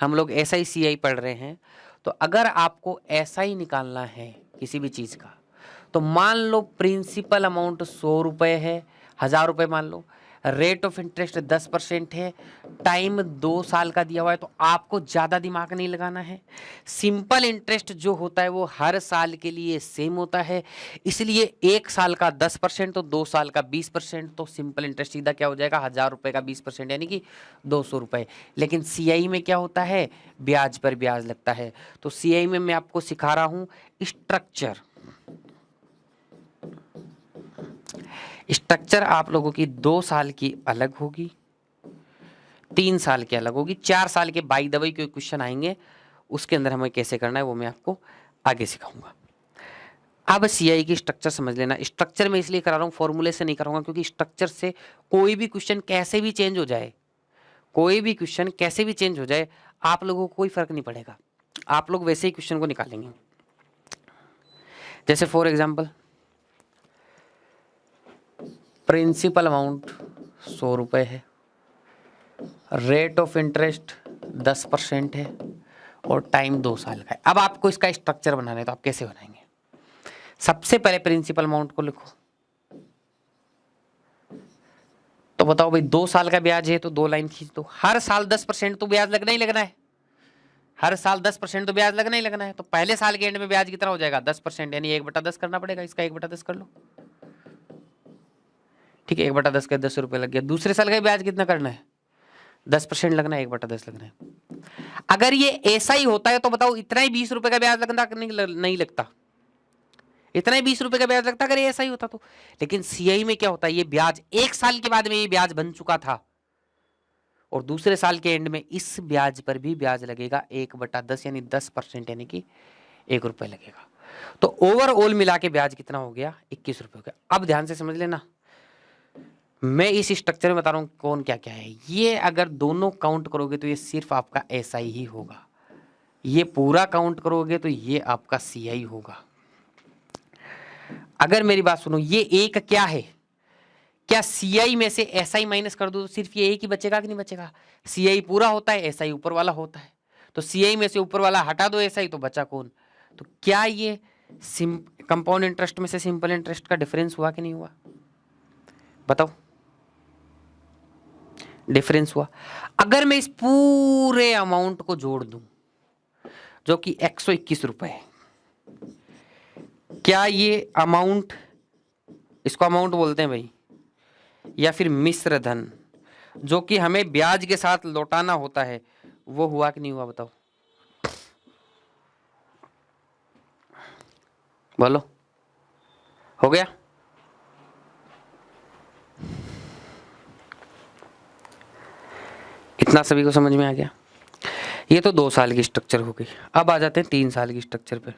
हम लोग SI CI पढ़ रहे हैं, तो अगर आपको SI निकालना है किसी भी चीज़ का, तो मान लो प्रिंसिपल अमाउंट 100 रुपये है, 1000 रुपये मान लो, रेट ऑफ इंटरेस्ट 10% है, टाइम 2 साल का दिया हुआ है, तो आपको ज़्यादा दिमाग नहीं लगाना है। सिंपल इंटरेस्ट जो होता है वो हर साल के लिए सेम होता है, इसलिए 1 साल का 10% तो 2 साल का 20%, तो सिंपल इंटरेस्ट सीधा क्या हो जाएगा, 1000 रुपये का 20% यानी कि 200 रुपये। लेकिन CI में क्या होता है, ब्याज पर ब्याज लगता है। तो CI में मैं आपको सिखा रहा हूँ स्ट्रक्चर। स्ट्रक्चर आप लोगों की 2 साल की अलग होगी, 3 साल की अलग होगी, 4 साल के बाय द वे कोई क्वेश्चन आएंगे, उसके अंदर हमें कैसे करना है वो मैं आपको आगे सिखाऊंगा। अब CI की स्ट्रक्चर समझ लेना। स्ट्रक्चर में इसलिए करा रहा हूँ, फॉर्मूले से नहीं कराऊंगा, क्योंकि स्ट्रक्चर से कोई भी क्वेश्चन कैसे भी चेंज हो जाए, कोई भी क्वेश्चन कैसे भी चेंज हो जाए, आप लोगों को कोई फर्क नहीं पड़ेगा, आप लोग वैसे ही क्वेश्चन को निकालेंगे। जैसे फॉर एग्जाम्पल प्रिंसिपल अमाउंट 100 रुपये है, रेट ऑफ इंटरेस्ट 10% है और टाइम 2 साल का है। अब आपको इसका स्ट्रक्चर बनाना है, तो आप कैसे बनाएंगे? सबसे पहले प्रिंसिपल अमाउंट को लिखो। तो बताओ भाई 2 साल का ब्याज है, तो 2 लाइन खींच दो। हर साल 10% तो ब्याज लगना ही लगना है, हर साल 10% तो ब्याज लगना ही लगना है। तो पहले साल के एंड में ब्याज कितना हो जाएगा, 10%, यानी 1/10 करना पड़ेगा। इसका 1/10 कर लो, ठीक है, 1/10 का 10 रुपये लग गया। दूसरे साल का ब्याज कितना करना है, 10% लगना है, 1/10 लगना है। अगर ये ऐसा ही होता है तो बताओ इतना ही 20 रुपए का ब्याज लगता नहीं लगता, इतना ही 20 रुपए का ब्याज लगता अगर ये ऐसा ही होता तो। लेकिन CI में क्या होता है, ये ब्याज 1 साल के बाद में ये ब्याज बन चुका था, और दूसरे साल के एंड में इस ब्याज पर भी ब्याज लगेगा 1/10, यानी 10%, यानी कि 1 रुपए लगेगा। तो ओवरऑल मिला के ब्याज कितना हो गया, 21 रुपए हो गया। अब ध्यान से समझ लेना, मैं इस स्ट्रक्चर में बता रहा हूं कौन क्या क्या है। ये अगर दोनों काउंट करोगे तो ये सिर्फ आपका SI ही होगा, ये पूरा काउंट करोगे तो ये आपका CI होगा। अगर मेरी बात सुनो, ये एक क्या है, क्या CI में से SI माइनस कर दो तो सिर्फ ये एक ही बचेगा कि नहीं बचेगा? CI पूरा होता है, SI ऊपर वाला होता है, तो CI में से ऊपर वाला हटा दो SI, तो बचा कौन? तो क्या ये कंपाउंड इंटरेस्ट में से सिंपल इंटरेस्ट का डिफरेंस हुआ कि नहीं हुआ? बताओ, डिफरेंस हुआ। अगर मैं इस पूरे अमाउंट को जोड़ दूं जो कि 121 रुपए है, क्या ये अमाउंट, इसको अमाउंट बोलते हैं भाई, या फिर मिश्र धन जो कि हमें ब्याज के साथ लौटाना होता है, वो हुआ कि नहीं हुआ? बताओ, बोलो, हो गया? इतना सभी को समझ में आ गया? ये तो 2 साल की स्ट्रक्चर हो गई। अब आ जाते हैं 3 साल की स्ट्रक्चर पे।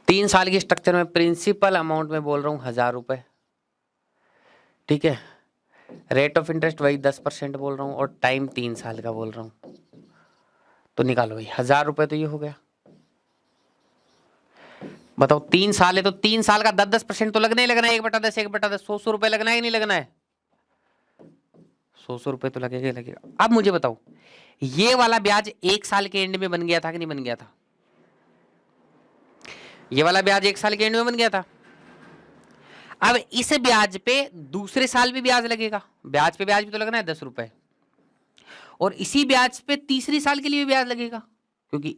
3 साल की स्ट्रक्चर में प्रिंसिपल अमाउंट में बोल रहा हूं 1000 रुपए, ठीक है, रेट ऑफ इंटरेस्ट वही 10% बोल रहा हूं, और टाइम 3 साल का बोल रहा हूं। तो निकालो भाई, 1000 रुपए तो ये हो गया। बताओ 3 साल है तो 3 साल का 10% तो लगना ही लगना है, 1/10, 1/10, 100 रुपए लगना है कि नहीं लगना है? 100 रुपए तो लगेगा ही लगेगा। अब मुझे बताओ, ये वाला ब्याज 1 साल के एंड में बन गया था कि नहीं बन गया था? ये वाला ब्याज 1 साल के एंड में बन गया था। अब इस ब्याज पे दूसरे साल भी ब्याज लगेगा, ब्याज पे ब्याज भी तो लगना है 10 रुपए, और इसी ब्याज पे तीसरी साल के लिए भी ब्याज लगेगा, क्योंकि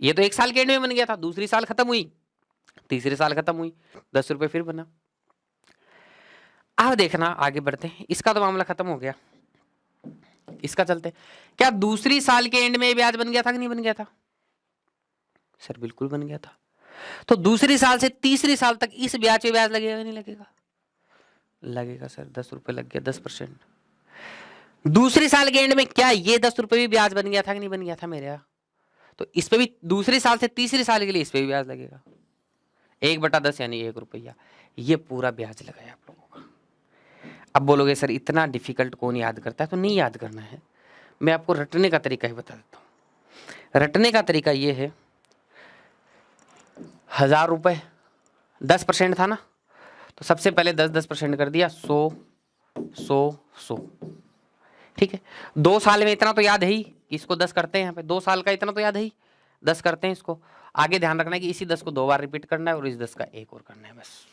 ये तो 1 साल के एंड में बन गया था, दूसरी साल खत्म हुई, तीसरी साल खत्म हुई, 10 रुपए फिर बना। अब देखना, आगे बढ़ते हैं, इसका तो मामला खत्म हो गया, इसका चलते। क्या दूसरी साल के एंड में ब्याज बन गया था कि नहीं बन गया था? सर बिल्कुल बन गया था। तो दूसरी साल से तीसरी साल तक इस ब्याज पे ब्याज लगेगा नहीं लगेगा? लगेगा सर, 10 रुपए लग गया, 10%। दूसरी साल के एंड में क्या ये 10 रुपए भी ब्याज बन गया था कि नहीं बन गया था मेरा? तो इस पे भी दूसरी साल से तीसरी साल के लिए इस पे भी ब्याज लगेगा, 1/10 यानी 1 रुपया। ये पूरा ब्याज लगा है आप लोगों का। अब बोलोगे सर इतना डिफिकल्ट कौन याद करता है? तो नहीं याद करना है, मैं आपको रटने का तरीका ही बता देता हूँ। रटने का तरीका ये है, 1000 रुपए 10% था ना, तो सबसे पहले 10% कर दिया, 100 100 100, ठीक है, 2 साल में इतना तो याद है ही, इसको 10 करते हैं यहाँ पे, 2 साल का इतना तो याद है ही, 10 करते हैं इसको। आगे ध्यान रखना है कि इसी 10 को 2 बार रिपीट करना है और इस 10 का एक और करना है, बस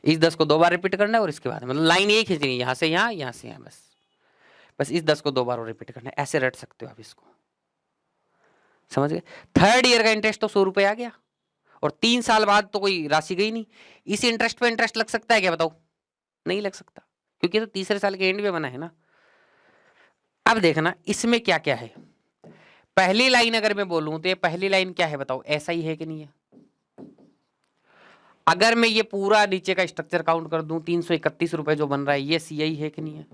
इस 10 को 2 बार रिपीट करना है और इसके बाद मतलब लाइन एक खींचनी है, यहाँ से यहाँ, यहाँ से यहाँ, बस इस 10 को 2 बार और रिपीट करना है। ऐसे रट सकते हो आप इसको, समझ गए। थर्ड ईयर का इंटरेस्ट तो 100 रुपए आ गया और 3 साल बाद तो कोई राशि गई नहीं। इस इंटरेस्ट पे इंटरेस्ट लग सकता है क्या बताओ? नहीं लग सकता, क्योंकि तो तीसरे साल के एंड में बना है ना। अब देखना इसमें क्या क्या है। पहली लाइन अगर मैं बोलूं तो ये पहली लाइन क्या है बताओ, ऐसा ही है कि नहीं है? अगर मैं ये पूरा नीचे का स्ट्रक्चर काउंट कर दूं 331 रुपए जो बन रहा है, ये सीआई है कि नहीं है?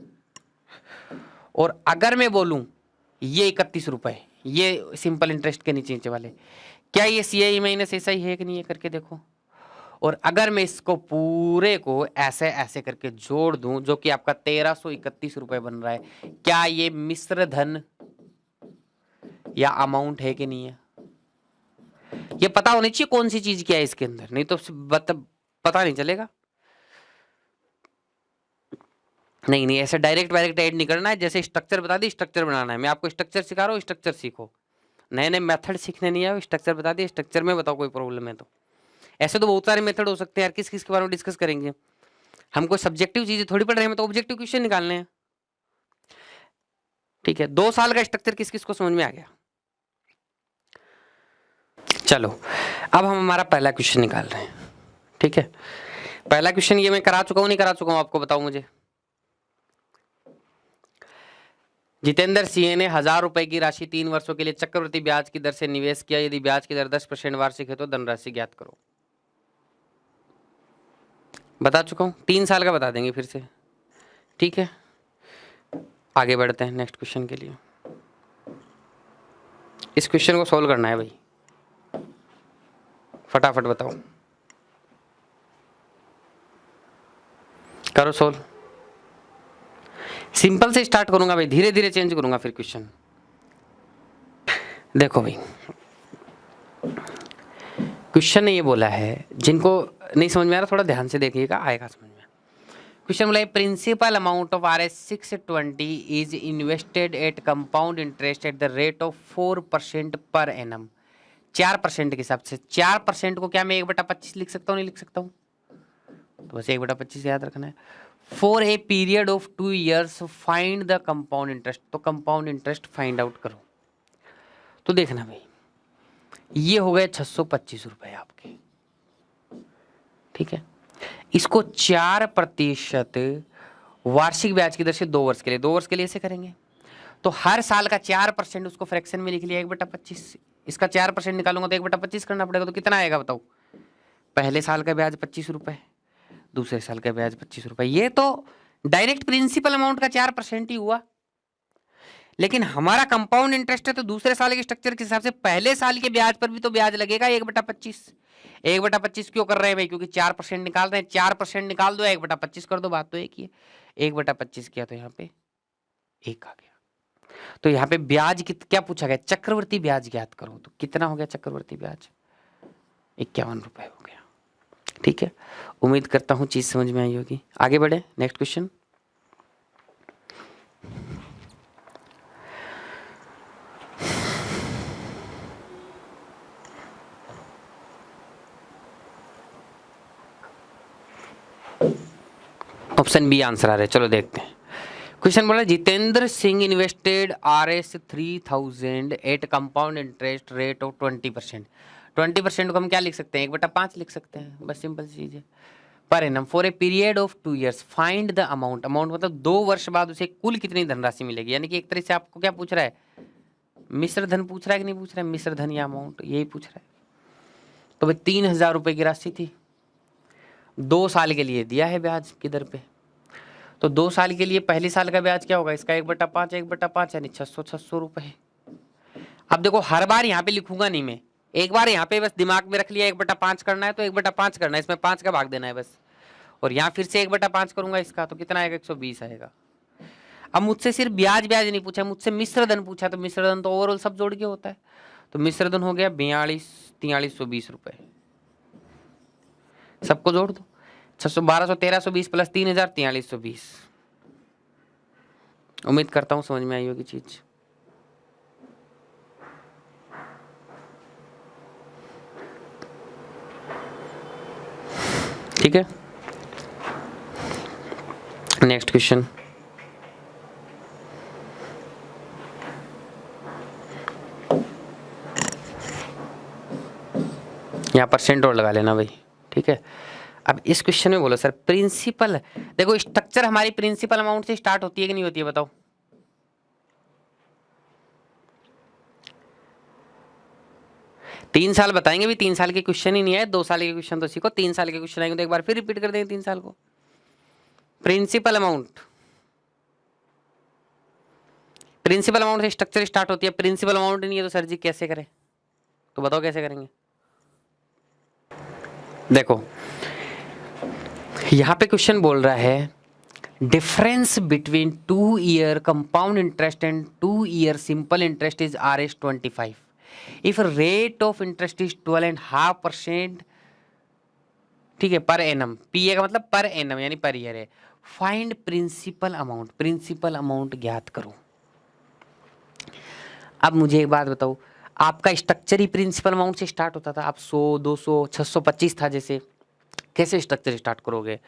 और अगर मैं बोलूं ये 31 रुपए, ये सिंपल इंटरेस्ट के नीचे नीचे वाले, क्या ये सीआई माइनस ऐसा ही है कि नहीं है करके देखो। और अगर मैं इसको पूरे को ऐसे ऐसे करके जोड़ दूं जो कि आपका 1331 रुपए बन रहा है, क्या ये मिश्र धन या अमाउंट है कि नहीं है? ये पता होनी चाहिए कौन सी चीज क्या है इसके अंदर, नहीं तो पता नहीं चलेगा। नहीं नहीं, ऐसे डायरेक्ट ऐड नहीं करना है, जैसे स्ट्रक्चर बता दी स्ट्रक्चर बनाना है। मैं आपको स्ट्रक्चर सिखा रहा हूँ, स्ट्रक्चर सीखो, नए नए मेथड सीखने नहीं आए, स्ट्रक्चर बता दिए, स्ट्रक्चर में बताओ कोई प्रॉब्लम है तो। ऐसे तो बहुत सारे मेथड हो सकते हैं यार, किस किस के बारे में डिस्कस करेंगे हम? कोई सब्जेक्टिव चीजें थोड़ी पढ़ रहे हैं, तो ऑब्जेक्टिव क्वेश्चन निकालने हैं। ठीक है, 2 साल का स्ट्रक्चर किस किस को समझ में आ गया? चलो अब हम हमारा पहला क्वेश्चन निकाल रहे हैं। ठीक है, पहला क्वेश्चन ये मैं करा चुका हूं नहीं करा चुका हूं आपको बताओ मुझे। जितेंद्र सिंह ने 1000 रुपए की राशि 3 वर्षों के लिए चक्रवृद्धि ब्याज की दर से निवेश किया, यदि ब्याज की दर 10% वार्षिक है तो धनराशि ज्ञात करो। बता चुका हूं, 3 साल का बता देंगे फिर से। ठीक है, आगे बढ़ते हैं नेक्स्ट क्वेश्चन के लिए। इस क्वेश्चन को सॉल्व करना है भाई, फटाफट बताओ, करो सोल्व। सिंपल से स्टार्ट करूंगा भाई, धीरे धीरे चेंज करूंगा फिर क्वेश्चन। देखो भाई, क्वेश्चन ने ये बोला है, जिनको नहीं समझ में आ रहा थोड़ा ध्यान से देखिएगा, आएगा समझ में। क्वेश्चन बोला है principal amount of RS 620 is invested at compound interest at the rate of 4% per annum. 4% के हिसाब से, 4% को क्या मैं 1/25 लिख सकता हूँ? नहीं लिख सकता हूँ, तो बस 1/25 याद रखना है। For a period of 2 years find the compound interest, तो कंपाउंड इंटरेस्ट फाइंड आउट करो। तो देखना भाई, ये हो गए 625 रुपए आपके। ठीक है, इसको 4% वार्षिक ब्याज की दर से 2 वर्ष के लिए, 2 वर्ष के लिए ऐसे करेंगे तो हर साल का 4% उसको फ्रैक्शन में लिख लिया 1/25। इसका 4% निकालूंगा तो 1/25 करना पड़ेगा, तो कितना आएगा बताओ? पहले साल का ब्याज 25 रुपए, दूसरे साल का ब्याज 25 रुपए। ये तो डायरेक्ट प्रिंसिपल अमाउंट का 4% ही हुआ, लेकिन हमारा कंपाउंड इंटरेस्ट है तो दूसरे साल के स्ट्रक्चर के हिसाब से पहले साल के ब्याज पर भी तो ब्याज लगेगा 1/25। 1/25 क्यों कर रहे हैं भाई? क्योंकि 4% निकाल रहे हैं, 4% निकाल दो, 1/25 कर दो, बात तो एक ही है। 1/25 किया तो यहाँ पे 1 आ गया। तो यहाँ पे ब्याज क्या पूछा गया? चक्रवर्ती ब्याज ज्ञात करो। तो कितना हो गया चक्रवर्ती ब्याज? 51 रुपए हो गया। ठीक है, उम्मीद करता हूं चीज समझ में आई होगी। आगे बढ़े, next question. Option B answer आ रहा है, चलो देखते हैं। क्वेश्चन बोला Jitendra Singh invested RS 3000 at compound interest rate of 20%। 20% को हम क्या लिख सकते हैं? 1/5 लिख सकते हैं, बस सिंपल चीज है। Per annum for a period of 2 years find the amount. Amount मतलब 2 वर्ष बाद उसे कुल कितनी धनराशि मिलेगी, यानी कि एक तरह से आपको क्या पूछ रहा है? मिश्र धन पूछ रहा है कि नहीं पूछ रहा है? मिश्र धन या अमाउंट, यही पूछ रहा है। तो भाई 3000 रुपए की राशि थी, 2 साल के लिए दिया है ब्याज की दर पे, तो 2 साल के लिए पहले साल का ब्याज क्या होगा? इसका 1/5, 1/5 यानी 600 रुपए। अब देखो हर बार यहाँ पे लिखूंगा नहीं मैं, एक बार यहाँ पे बस दिमाग में रख लिया 1/5 करना है तो 1/5 करना है, इसमें 5 का भाग देना है बस। और यहाँ फिर से 1/5 करूंगा इसका, तो कितना आएगा? 120 आएगा। अब मुझसे सिर्फ ब्याज नहीं पूछा, मुझसे मिश्र धन पूछा, तो मिश्र धन तो ओवरऑल सब जोड़ के होता है, तो मिश्र धन हो गया 4320 रुपए। सबको जोड़ दो, 600, 1200, 1320 प्लस 3000, 4320। उम्मीद करता हूँ समझ में आई होगी चीज। ठीक है, नेक्स्ट क्वेश्चन। यहाँ परसेंट और लगा लेना भाई, ठीक है। अब इस क्वेश्चन में बोलो सर प्रिंसिपल, देखो स्ट्रक्चर हमारी प्रिंसिपल अमाउंट से स्टार्ट होती है कि नहीं होती है, बताओ। तीन साल बताएंगे भी, 3 साल के क्वेश्चन ही नहीं है, 2 साल के क्वेश्चन तो सीखो, 3 साल के क्वेश्चन आएंगे तो एक बार फिर रिपीट कर देंगे 3 साल को। प्रिंसिपल अमाउंट, प्रिंसिपल अमाउंट से स्ट्रक्चर स्टार्ट होती है, प्रिंसिपल अमाउंट नहीं है तो सर जी कैसे करें, तो बताओ कैसे करेंगे। देखो यहां पे क्वेश्चन बोल रहा है difference between 2 year compound interest and 2 year simple interest is RS25 if rate of interest is 12.5%, ठीक है, पर एनम। पीए का मतलब पर एनम यानी पर ईयर है। Find principal amount, principal amount ज्ञात करो। अब मुझे एक बात बताओ, आपका स्ट्रक्चर ही प्रिंसिपल अमाउंट से स्टार्ट होता था, आप 100, 200, 625 था जैसे, कैसे स्ट्रक्चर स्टार्ट करोगे।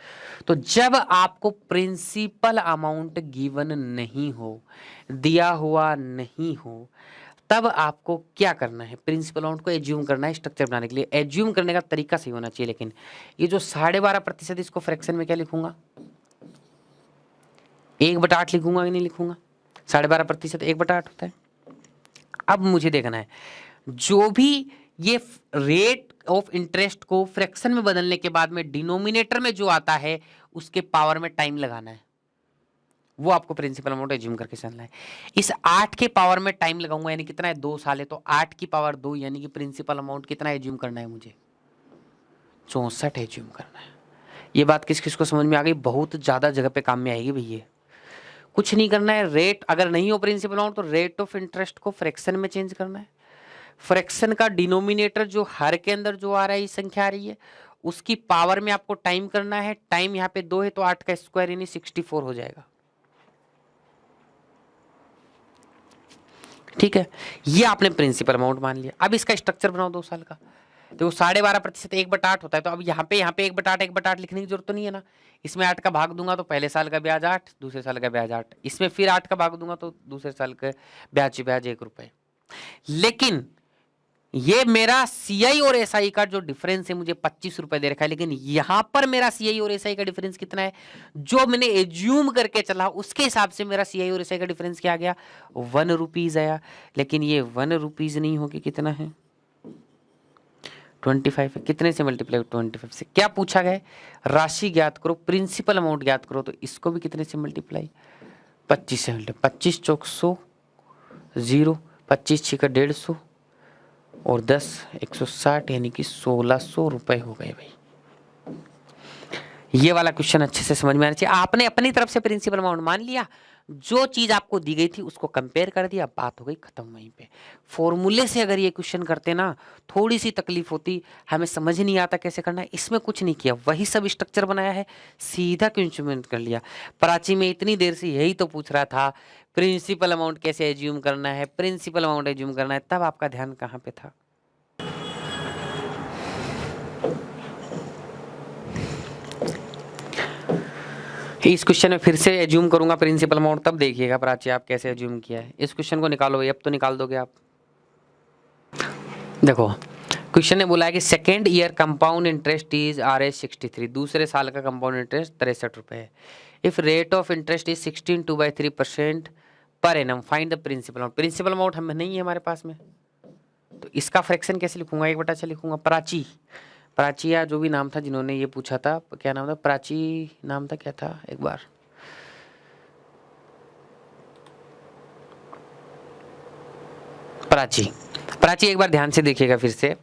तो जब आपको प्रिंसिपल अमाउंट गिवन नहीं हो, दिया हुआ नहीं हो, तब आपको क्या करना है, प्रिंसिपल अमाउंट को एज्यूम करना है स्ट्रक्चर बनाने के लिए। एज्यूम करने का तरीका सही होना चाहिए। लेकिन ये जो 12.5%, इसको फ्रैक्शन में क्या लिखूंगा, 1/8 लिखूंगा कि नहीं लिखूंगा। 12.5% 1/8 होता है। अब मुझे देखना है जो भी ये रेट ऑफ इंटरेस्ट को फ्रैक्शन में बदलने के बाद में डिनोमिनेटर में जो आता है उसके पावर में टाइम लगाना है, वो आपको प्रिंसिपल अमाउंट एज्यूम करके चलना है। इस 8 के पावर में टाइम लगाऊंगा, यानी कितना है, 2 साल है, तो 8 की पावर 2, यानी कि प्रिंसिपल अमाउंट कितना एज्यूम करना है मुझे, 64 एज्यूम करना है। ये बात किस किस को समझ में आ गई, बहुत ज्यादा जगह पे काम में आएगी भैया। कुछ नहीं करना है, रेट अगर नहीं हो प्रिंसिपल अमाउंट तो रेट ऑफ इंटरेस्ट को फ्रैक्शन में चेंज करना है। फ्रैक्शन का डिनोमिनेटर जो हर के अंदर जो आ रहा है, ये संख्या आ रही है, उसकी पावर में आपको टाइम करना है। टाइम यहाँ पे 2 है तो 8 का स्क्वायर यानी 64 हो जाएगा। ठीक है, ये आपने प्रिंसिपल अमाउंट मान लिया। अब इसका स्ट्रक्चर बनाओ 2 साल का। तो 12.5% 1/8 होता है, तो अब यहाँ पे 1/8 लिखने की जरूरत तो नहीं है ना। इसमें 8 का भाग दूंगा तो पहले साल का ब्याज 8, दूसरे साल का ब्याज 8, इसमें फिर 8 का भाग दूंगा तो दूसरे साल का ब्याज 1 रुपए। लेकिन ये मेरा सीआई और एसआई का जो डिफरेंस है मुझे 25 रुपए दे रखा है, लेकिन यहां पर मेरा सीआई और एसआई का डिफरेंस कितना है, जो मैंने एज्यूम करके चला उसके हिसाब से मेरा सीआई और एसआई का डिफरेंस क्या आ गया, 1 रुपीज आया। लेकिन ये 1 रुपीज नहीं होगी, कितना है, 25 है। कितने से मल्टीप्लाई, 25 से। क्या पूछा गया, राशि ज्ञात करो, प्रिंसिपल अमाउंट ज्ञात करो, तो इसको भी कितने से मल्टीप्लाई, 25 से मल्टीप्लाई। 25 चौक 100, 0, 25 6 का 150 और 10 160, यानी कि 1600 रुपए हो गए भाई। ये वाला क्वेश्चन अच्छे से समझ में आना चाहिए। आपने अपनी तरफ से प्रिंसिपल अमाउंट मान लिया, जो चीज आपको दी गई थी उसको कंपेयर कर दिया, बात हो गई खत्म वहीं पे। फॉर्मूले से अगर ये क्वेश्चन करते ना, थोड़ी सी तकलीफ होती, हमें समझ नहीं आता कैसे करना है। इसमें कुछ नहीं किया, वही सब स्ट्रक्चर बनाया है, सीधा इंस्ट्रूमेंट कर लिया। प्राची में इतनी देर से यही तो पूछ रहा था प्रिंसिपल अमाउंट कैसे एज्यूम करना है, प्रिंसिपल अमाउंट एज्यूम करना है, तब आपका ध्यान कहाँ पे था। इस क्वेश्चन में फिर से एज्यूम करूंगा प्रिंसिपल अमाउंट, तब देखिएगा प्राची आप कैसे एज्यूम किया है। इस क्वेश्चन को निकालो भाई, अब तो निकाल दोगे आप। देखो क्वेश्चन ने बोला है कि second year compound interest is RS63, दूसरे साल का कंपाउंड इंटरेस्ट 63 रुपए है। If rate of interest is 16 2/3% per annum, find the principal amount. Principal amount हम नहीं है हमारे पास में, तो इसका फ्रैक्शन कैसे लिखूंगा, 1/6 लिखूंगा। प्राची या जो भी नाम था जिन्होंने ये पूछा था, क्या नाम था, प्राची नाम था, क्या था एक बार, प्राची एक बार ध्यान से देखिएगा फिर से।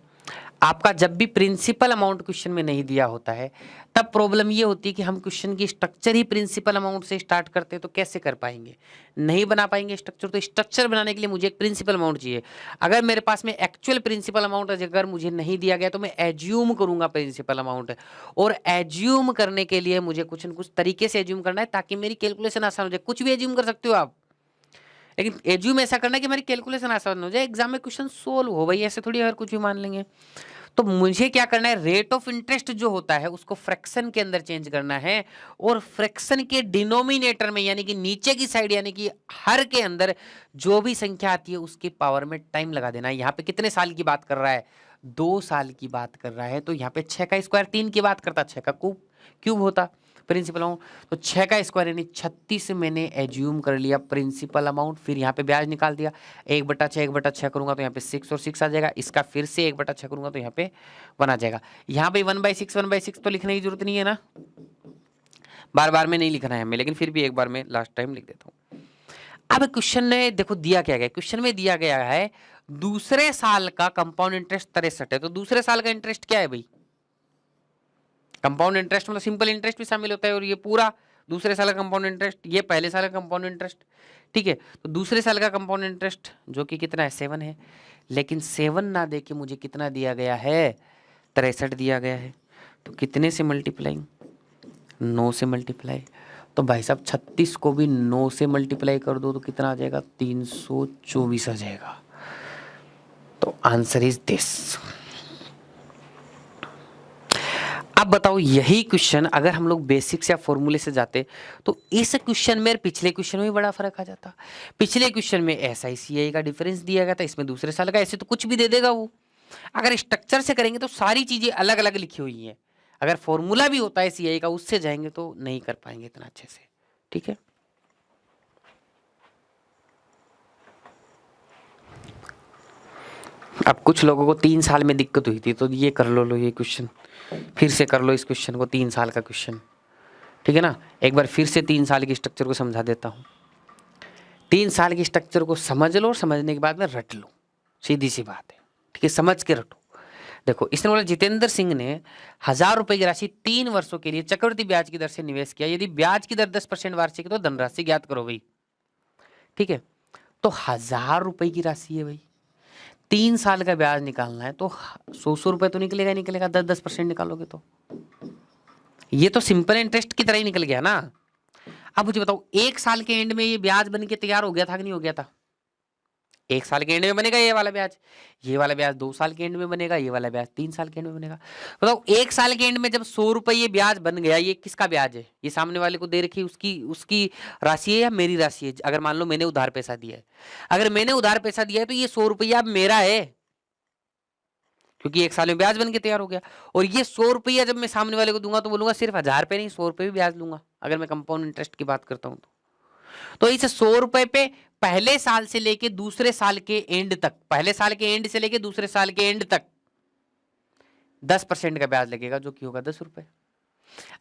आपका जब भी प्रिंसिपल अमाउंट क्वेश्चन में नहीं दिया होता है, तब प्रॉब्लम ये होती है कि हम क्वेश्चन की स्ट्रक्चर ही प्रिंसिपल अमाउंट से स्टार्ट करते हैं, तो कैसे कर पाएंगे, नहीं बना पाएंगे स्ट्रक्चर। तो स्ट्रक्चर बनाने के लिए मुझे एक प्रिंसिपल अमाउंट चाहिए। अगर मेरे पास में एक्चुअल प्रिंसिपल अमाउंट अगर मुझे नहीं दिया गया तो मैं एज्यूम करूंगा प्रिंसिपल अमाउंट, और एज्यूम करने के लिए मुझे कुछ न कुछ तरीके से एज्यूम करना है ताकि मेरी कैलकुलेशन आसान हो जाए। कुछ भी एज्यूम कर सकते हो आप, लेकिन एज्यूम ऐसा करना कि हमारी कैलकुलेशन आसान हो जाए, एग्जाम में क्वेश्चन सोल्व हो भाई, ऐसे थोड़ी हर कुछ भी मान लेंगे। तो मुझे क्या करना है, रेट ऑफ इंटरेस्ट जो होता है उसको फ्रैक्शन के अंदर चेंज करना है, और फ्रैक्शन के डिनोमिनेटर में यानी कि नीचे की साइड यानी कि हर के अंदर जो भी संख्या आती है उसके पावर में टाइम लगा देना है। यहाँ पे कितने साल की बात कर रहा है, 2 साल की बात कर रहा है, तो यहाँ पे 6 का स्क्वायर 3 की बात करता, 6 का क्यूब होता प्रिंसिपल अमाउंट। तो 6 का स्क्वायर यानी 36 मैंने एज्यूम कर लिया प्रिंसिपल अमाउंट। फिर यहाँ पे ब्याज निकाल दिया, 1/6 करूंगा तो यहाँ पे 6 और 6 आ जाएगा, इसका फिर से 1/6 करूंगा तो यहाँ पे 1 आ जाएगा। यहाँ पे 1/6 तो लिखने की जरूरत नहीं है ना, बार बार में नहीं लिखना है हमें, लेकिन फिर भी एक बार में लास्ट टाइम लिख देता हूँ। अब क्वेश्चन में देखो दिया क्या गया, क्वेश्चन में दिया गया है दूसरे साल का कंपाउंड इंटरेस्ट 63 है। तो दूसरे साल का इंटरेस्ट क्या है भाई, कंपाउंड इंटरेस्ट मतलब सिंपल इंटरेस्ट भी शामिल होता है, और ये पूरा दूसरे साल का कंपाउंड इंटरेस्ट, ये पहले साल का कंपाउंड इंटरेस्ट, ठीक है। तो दूसरे साल का कंपाउंड इंटरेस्ट जो कि कितना है 7 है, लेकिन 7 ना दे के मुझे कितना दिया गया है 63 दिया गया है। तो कितने से मल्टीप्लाई, 9 से मल्टीप्लाई। तो भाई साहब 36 को भी 9 से मल्टीप्लाई कर दो तो कितना आ जाएगा 324 आ जाएगा। तो आंसर इज दिस। अब बताओ यही क्वेश्चन अगर हम लोग बेसिक्स या फॉर्मूले से जाते तो इस क्वेश्चन में पिछले क्वेश्चन में बड़ा फर्क आ जाता। पिछले क्वेश्चन में SICI का डिफरेंस दिया गया था, इसमें दूसरे साल का, ऐसे तो कुछ भी दे देगा वो। अगर स्ट्रक्चर से करेंगे तो सारी चीजें अलग अलग लिखी हुई हैं। अगर फॉर्मूला भी होता है CI का, उससे जाएंगे तो नहीं कर पाएंगे इतना अच्छे से, ठीक है। अब कुछ लोगों को 3 साल में दिक्कत हुई थी, तो ये कर लो ये क्वेश्चन, फिर से कर लो इस क्वेश्चन को, 3 साल का क्वेश्चन, ठीक है ना। एक बार फिर से 3 साल की स्ट्रक्चर को समझा देता हूँ। 3 साल की स्ट्रक्चर को समझ लो, और समझने के बाद में रट लो, सीधी सी बात है, ठीक है, समझ के रटो। देखो इसने बोला जितेंद्र सिंह ने 1000 रुपए की राशि 3 वर्षों के लिए चक्रवृद्धि ब्याज की दर से निवेश किया। यदि ब्याज की दर 10% वार्षिक है तो धनराशि ज्ञात करो भाई, ठीक है। तो 1000 रुपए की राशि है भाई, 3 साल का ब्याज निकालना है, तो 100 रुपए तो निकलेगा 10% निकालोगे तो ये तो सिंपल इंटरेस्ट की तरह ही निकल गया ना। अब मुझे बताओ 1 साल के एंड में ये ब्याज बन के तैयार हो गया था कि नहीं हो गया था। 1 साल के एंड में बनेगा ये वाला ब्याज, ये वाला ब्याज 2 साल के एंड में बनेगा, ये वाला ब्याज 3 साल के एंड में बनेगा। बताओ 1 साल के एंड में जब 100 रुपए ये ब्याज बन गया, ये किसका ब्याज है, ये सामने वाले को दे रखी उसकी उसकी राशि है या मेरी राशि है। अगर मान लो मैंने उधार पैसा दिया है, अगर मैंने उधार पैसा दिया है तो ये 100 रुपया अब मेरा है, क्योंकि 1 साल में ब्याज बन के तैयार हो गया। और ये 100 रुपया जब मैं सामने वाले को दूंगा तो बोलूंगा सिर्फ 1000 रुपए नहीं, 100 रुपए भी ब्याज लूंगा, अगर मैं कंपाउंड इंटरेस्ट की बात करता हूं तो इस 100 रुपए पे पहले साल से लेके दूसरे साल के एंड तक, पहले साल के एंड से लेके दूसरे साल के एंड तक 10% का ब्याज लगेगा, जो कि होगा 10 रुपए।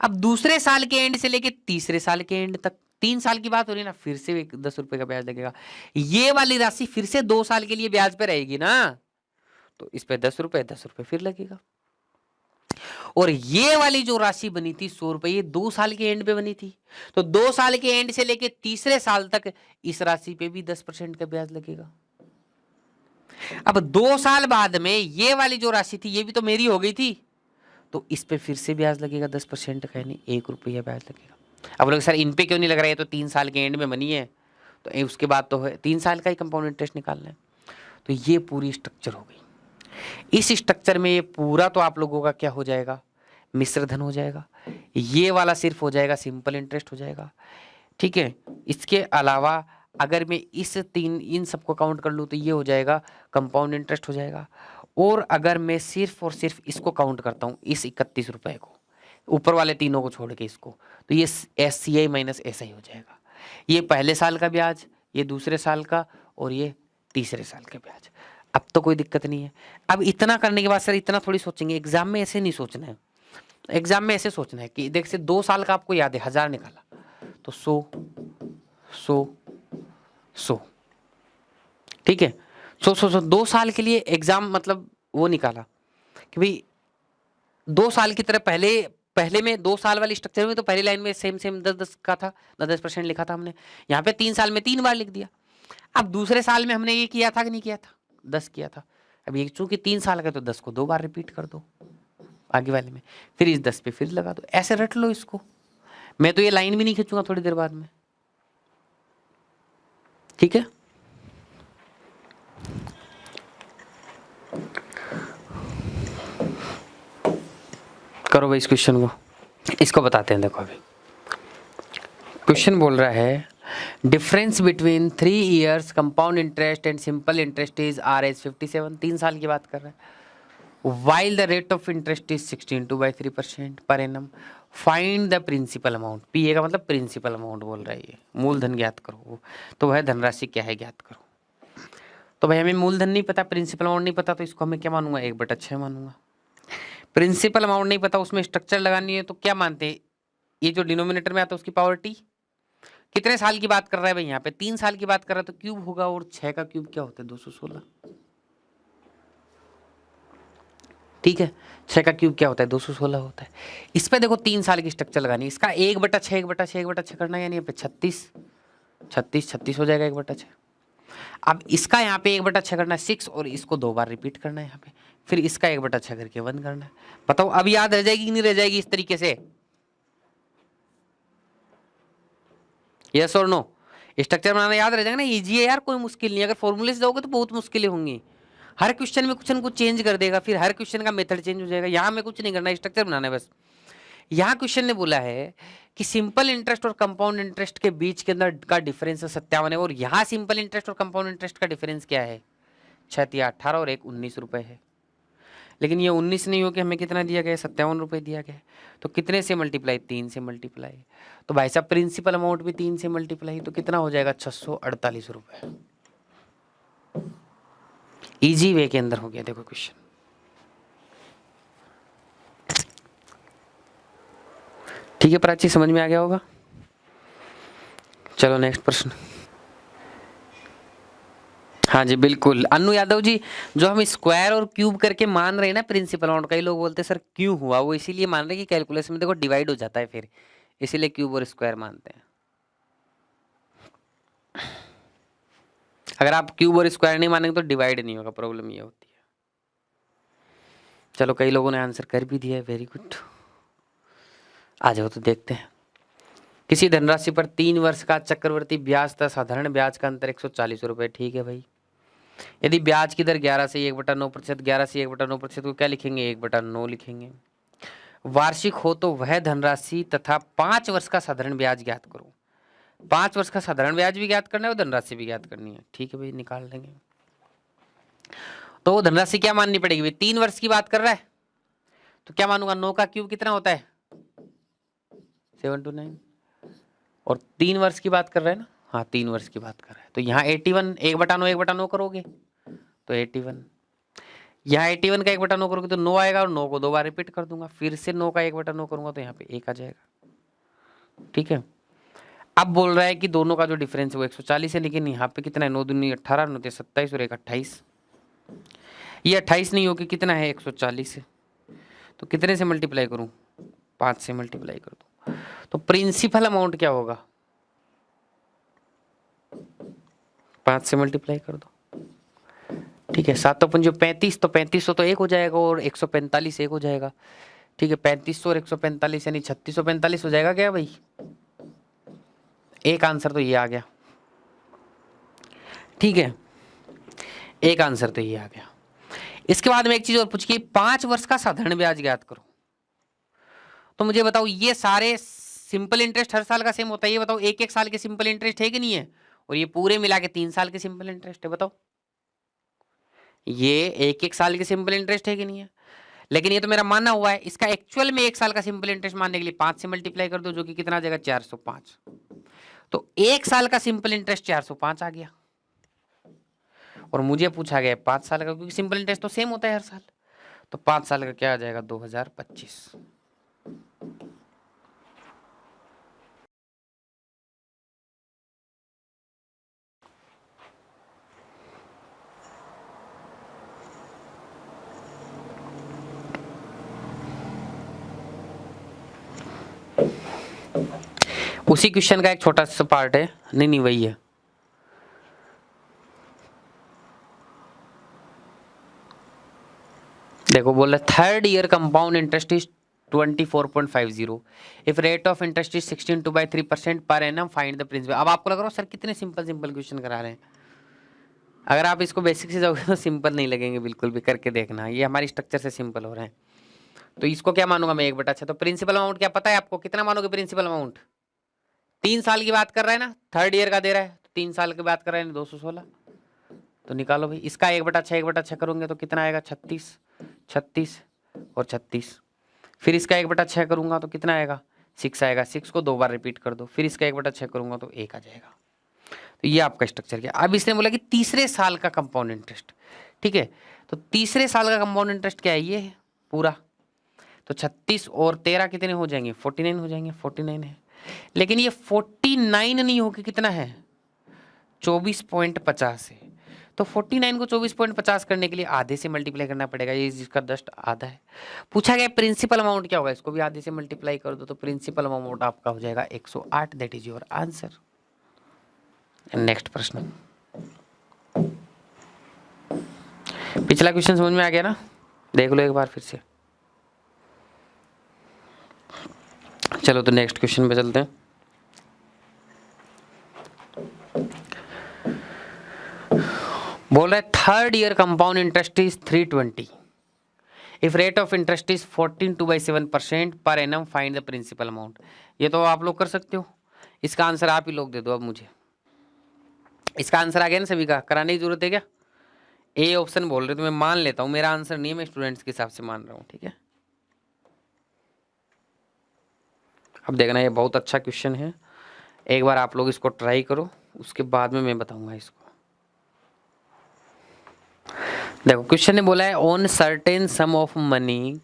अब दूसरे साल के एंड से लेके तीसरे साल के एंड तक, 3 साल की बात हो रही है ना, फिर से 10 रुपए का ब्याज लगेगा। ये वाली राशि फिर से 2 साल के लिए ब्याज पे रहेगी ना, तो इस पे 10 रुपए फिर लगेगा। और ये वाली जो राशि बनी थी 100 रुपए, ये 2 साल के एंड पे बनी थी, तो 2 साल के एंड से लेके तीसरे साल तक इस राशि पे भी 10% का ब्याज लगेगा। अब 2 साल बाद में ये वाली जो राशि थी ये भी तो मेरी हो गई थी, तो इस पे फिर से ब्याज लगेगा 10% का, यानी 1 रुपया ब्याज लगेगा। अब लोग सर इन पे क्यों नहीं लग रहा है, तो 3 साल के एंड में बनी है, तो उसके बाद तो है 3 साल का ही कंपाउंड इंटरेस्ट निकालना है। तो ये पूरी स्ट्रक्चर हो गई। इस स्ट्रक्चर में ये पूरा तो आप लोगों का क्या हो जाएगा, मिश्र धन हो जाएगा। ये वाला सिर्फ हो जाएगा सिंपल इंटरेस्ट हो जाएगा, ठीक है। इसके अलावा अगर मैं इन सबको काउंट कर लूँ तो ये हो जाएगा कंपाउंड इंटरेस्ट हो जाएगा। और अगर मैं सिर्फ और सिर्फ इसको काउंट करता हूँ, इस 31 रुपए को, ऊपर वाले तीनों को छोड़ के इसको, तो ये SCI माइनस SI हो जाएगा। ये पहले साल का ब्याज, ये दूसरे साल का, और ये तीसरे साल का ब्याज। अब तो कोई दिक्कत नहीं है। अब इतना करने के बाद सर इतना थोड़ी सोचेंगे, एग्जाम में ऐसे नहीं सोचना है। एग्जाम में ऐसे सोचना है कि देख से 2 साल का आपको याद है 1000 निकाला तो 100, ठीक है, 100 2 साल के लिए एग्जाम मतलब वो निकाला कि भाई 2 साल की तरह पहले में 2 साल वाली स्ट्रक्चर में तो पहली लाइन में सेम 10-10 का था, 10% लिखा था हमने। यहाँ पे 3 साल में 3 बार लिख दिया। अब दूसरे साल में हमने ये किया था कि नहीं किया था, 10 किया था। अब ये चूंकि 3 साल का तो 10 को 2 बार रिपीट कर दो आगे वाले में, फिर इस 10 पे फिर लगा दो, ऐसे रट लो इसको। मैं तो ये लाइन भी नहीं खींचूंगा थोड़ी देर बाद में, ठीक है। करो भाई इस क्वेश्चन को, इसको बताते हैं। देखो अभी क्वेश्चन बोल रहा है difference between 3 years compound interest and simple interest is Rs 57, 3 साल की बात कर रहा है। While the rate of interest is 16.2/3% per annum, find the principal amount. PA का मतलब प्रिंसिपल अमाउंट बोल रहा है, ये मूलधन ज्ञात करो। तो वह धनराशि क्या है ज्ञात करो। तो भाई हमें मूलधन नहीं पता, प्रिंसिपल अमाउंट नहीं पता, तो इसको हमें क्या मानूंगा, 1/6 मानूंगा। प्रिंसिपल अमाउंट नहीं पता, उसमें स्ट्रक्चर लगानी है, तो क्या मानते हैं, ये जो डिनोमिनेटर में आता है उसकी पावर टी। कितने साल की बात कर रहा है भाई, यहाँ पे 3 साल की बात कर रहा है, तो क्यूब होगा, और 6 का क्यूब क्या होता है, 216। ठीक है, 6 का क्यूब क्या होता है, 216 होता है। इस पे देखो 3 साल की स्ट्रक्चर लगानी है, इसका 1/6 1/6 1/6 करना है, यानी यहाँ पे 36 हो जाएगा 1/6। अब इसका यहाँ पे 1/6 करना है 6, और इसको 2 बार रिपीट करना है यहाँ पे, फिर इसका 1/6 करके 1 करना है। बताओ अब याद रह जाएगी कि नहीं रह जाएगी इस तरीके से, यस और नो। स्ट्रक्चर बनाना याद रह जाएगा ना, इजी है यार, कोई मुश्किल नहीं। अगर फॉर्मूले से जाओगे तो बहुत मुश्किलें होंगी, हर क्वेश्चन में कुछ न कुछ चेंज कर देगा, फिर हर क्वेश्चन का मेथड चेंज हो जाएगा। यहाँ में कुछ नहीं करना, स्ट्रक्चर बनाना है बस। यहाँ क्वेश्चन ने बोला है कि सिंपल इंटरेस्ट और कंपाउंड इंटरेस्ट के बीच के अंदर का डिफरेंस 57 है, और यहाँ सिंपल इंटरेस्ट और कंपाउंड इंटरेस्ट का डिफरेंस क्या है, 6 या 18 और 1 19 रुपए है। लेकिन ये 19 नहीं हो कि हमें कितना दिया गया, 57 रुपए दिया गया। तो कितने से मल्टीप्लाई, 3 से मल्टीप्लाई। तो भाई साहब प्रिंसिपल अमाउंट भी 3 से मल्टीप्लाई, तो कितना हो जाएगा, 648 रुपए। इजी वे के अंदर हो गया देखो क्वेश्चन। ठीक है प्राची, समझ में आ गया होगा। चलो नेक्स्ट प्रश्न। हाँ जी बिल्कुल अनु यादव जी, जो हम स्क्वायर और क्यूब करके मान रहे हैं ना प्रिंसिपल अमाउंट, कई लोग बोलते हैं सर क्यों हुआ, वो इसीलिए मान रहे हैं कि कैलकुलेशन में देखो डिवाइड हो जाता है, फिर इसीलिए क्यूब और स्क्वायर मानते हैं। अगर आप क्यूब और स्क्वायर नहीं मानेंगे तो डिवाइड नहीं होगा, प्रॉब्लम ये होती है। चलो कई लोगों ने आंसर कर भी दिया है, वेरी गुड। आ जाओ तो देखते हैं। किसी धनराशि पर 3 वर्ष का चक्रवर्ती ब्याज तथा साधारण ब्याज का अंतर 140 रुपए। ठीक है भाई, यदि ब्याज की दर 11 से 1/9%, 11 से 1/9% को क्या लिखेंगे, 1/9 लिखेंगे। वार्षिक हो तो वह धनराशि तथा 5 वर्ष का साधारण ब्याज ज्ञात करो। 5 वर्ष का साधारण ब्याज भी ज्ञात करना है और धनराशि भी ज्ञात करनी है। ठीक है भाई, निकाल लेंगे। तो वो धनराशि क्या माननी पड़ेगी भाई, 3 वर्ष की बात कर रहा है तो क्या मानूंगा, 9 का क्यूब कितना होता है, 729। और 3 वर्ष की बात कर रहा है ना, हाँ 3 वर्ष की बात कर रहा है, तो यहाँ 81, 1/9 1/9 करोगे तो 81। यहाँ 81 का 1/9 करोगे तो 9 आएगा, और 9 को 2 बार रिपीट कर दूंगा, फिर से 9 का 1/9 करूंगा तो यहाँ पे 1 आ जाएगा। ठीक है, अब बोल रहा है कि दोनों का जो डिफरेंस है वो 140 है, लेकिन यहाँ पे कितना है, 9 दूनी 18, 9 27 और 1 28। ये 28 नहीं होगी, कितना है, 140 है। तो कितने से मल्टीप्लाई करूं, 5 से मल्टीप्लाई कर दूं। तो प्रिंसिपल अमाउंट क्या होगा, 5 से मल्टीप्लाई कर दो। ठीक है, 7 पंजो 35, तो 3500 तो 1 हो जाएगा, और 145 1 हो जाएगा। ठीक है, 3500 और 145 यानी 3645 हो जाएगा क्या भाई, एक आंसर तो ये आ गया। ठीक है, एक आंसर तो ये आ गया। इसके बाद में एक चीज और पूछी, 5 वर्ष का साधारण ब्याज ज्ञात करो। तो मुझे बताओ, ये सारे सिंपल इंटरेस्ट हर साल का सेम होता है, ये बताओ एक एक साल के सिंपल इंटरेस्ट है कि नहीं है, और ये पूरे मिला के 3 साल के सिंपल इंटरेस्ट है। बताओ ये एक एक साल के सिंपल इंटरेस्ट है कि नहीं है। लेकिन ये तो मेरा माना हुआ है, इसका एक्चुअल में 1 साल का सिंपल इंटरेस्ट मानने के लिए 5 से मल्टीप्लाई कर दो, जो कि कितना आ जाएगा, 405। तो 1 साल का सिंपल इंटरेस्ट 405 आ गया, और मुझे पूछा गया 5 साल का, क्योंकि सिंपल इंटरेस्ट तो सेम होता है हर साल। तो 5 साल का क्या आ जाएगा, 2025। उसी क्वेश्चन का एक छोटा सा पार्ट है, नहीं वही है। देखो बोला, 3rd year compound interest is 24.50, if rate of interest is 16.2/3% per annum, find the principal. अब आपको लग रहा है सर कितने सिंपल क्वेश्चन करा रहे हैं, अगर आप इसको बेसिक से जाओगे तो सिंपल नहीं लगेंगे बिल्कुल भी, करके देखना। ये हमारी स्ट्रक्चर से सिंपल हो रहे हैं। तो इसको क्या मानूंगा मैं 1/6। तो प्रिंसिपल अमाउंट क्या पता है आपको, कितना मानोगे प्रिंसिपल अमाउंट? 3 साल की बात कर रहा है ना, 3rd ईयर का दे रहा है, तो 3 साल की बात कर रहे हैं, 216। तो निकालो भाई, इसका 1/6 करोगे तो कितना आएगा? 36, 36 और 36। फिर इसका 1/6 करूंगा तो कितना आएगा? 6 आएगा। 6 को 2 बार रिपीट कर दो, फिर इसका 1/6 करूंगा तो 1 आ जाएगा। तो ये आपका स्ट्रक्चर क्या। अब इसने बोला कि तीसरे साल का कंपाउंड इंटरेस्ट, ठीक है। तो तीसरे साल का कंपाउंड इंटरेस्ट क्या है? ये है पूरा। तो 36 और 13 कितने हो जाएंगे? 49 हो जाएंगे। 49 है, लेकिन ये 49 नहीं होगी, कितना है? 24.50 है। तो 49 को 24.50 करने के लिए आधे से मल्टीप्लाई करना पड़ेगा, ये जिसका जस्ट आधा है। पूछा गया प्रिंसिपल अमाउंट क्या होगा, इसको भी आधे से मल्टीप्लाई कर दो, तो प्रिंसिपल अमाउंट आपका हो जाएगा 108। That is your answer. Next प्रश्न। पिछला क्वेश्चन समझ में आ गया ना? देख लो एक बार फिर से। चलो तो नेक्स्ट क्वेश्चन पे चलते हैं। बोल रहा है 3rd year compound interest is 320 if rate of interest is 14.27% per annum, find the principal amount. ये तो आप लोग कर सकते हो, इसका आंसर आप ही लोग दे दो अब मुझे। इसका आंसर आ गया ना सभी का, कराने की जरूरत है क्या? ए ऑप्शन बोल रहे तो मैं मान लेता हूं, मेरा आंसर नहीं है, मैं स्टूडेंट्स के हिसाब से मान रहा हूं, ठीक है। अब देखना, ये बहुत अच्छा क्वेश्चन है, एक बार आप लोग इसको ट्राई करो, उसके बाद में मैं बताऊंगा इसको। देखो क्वेश्चन ने बोला है on certain sum of money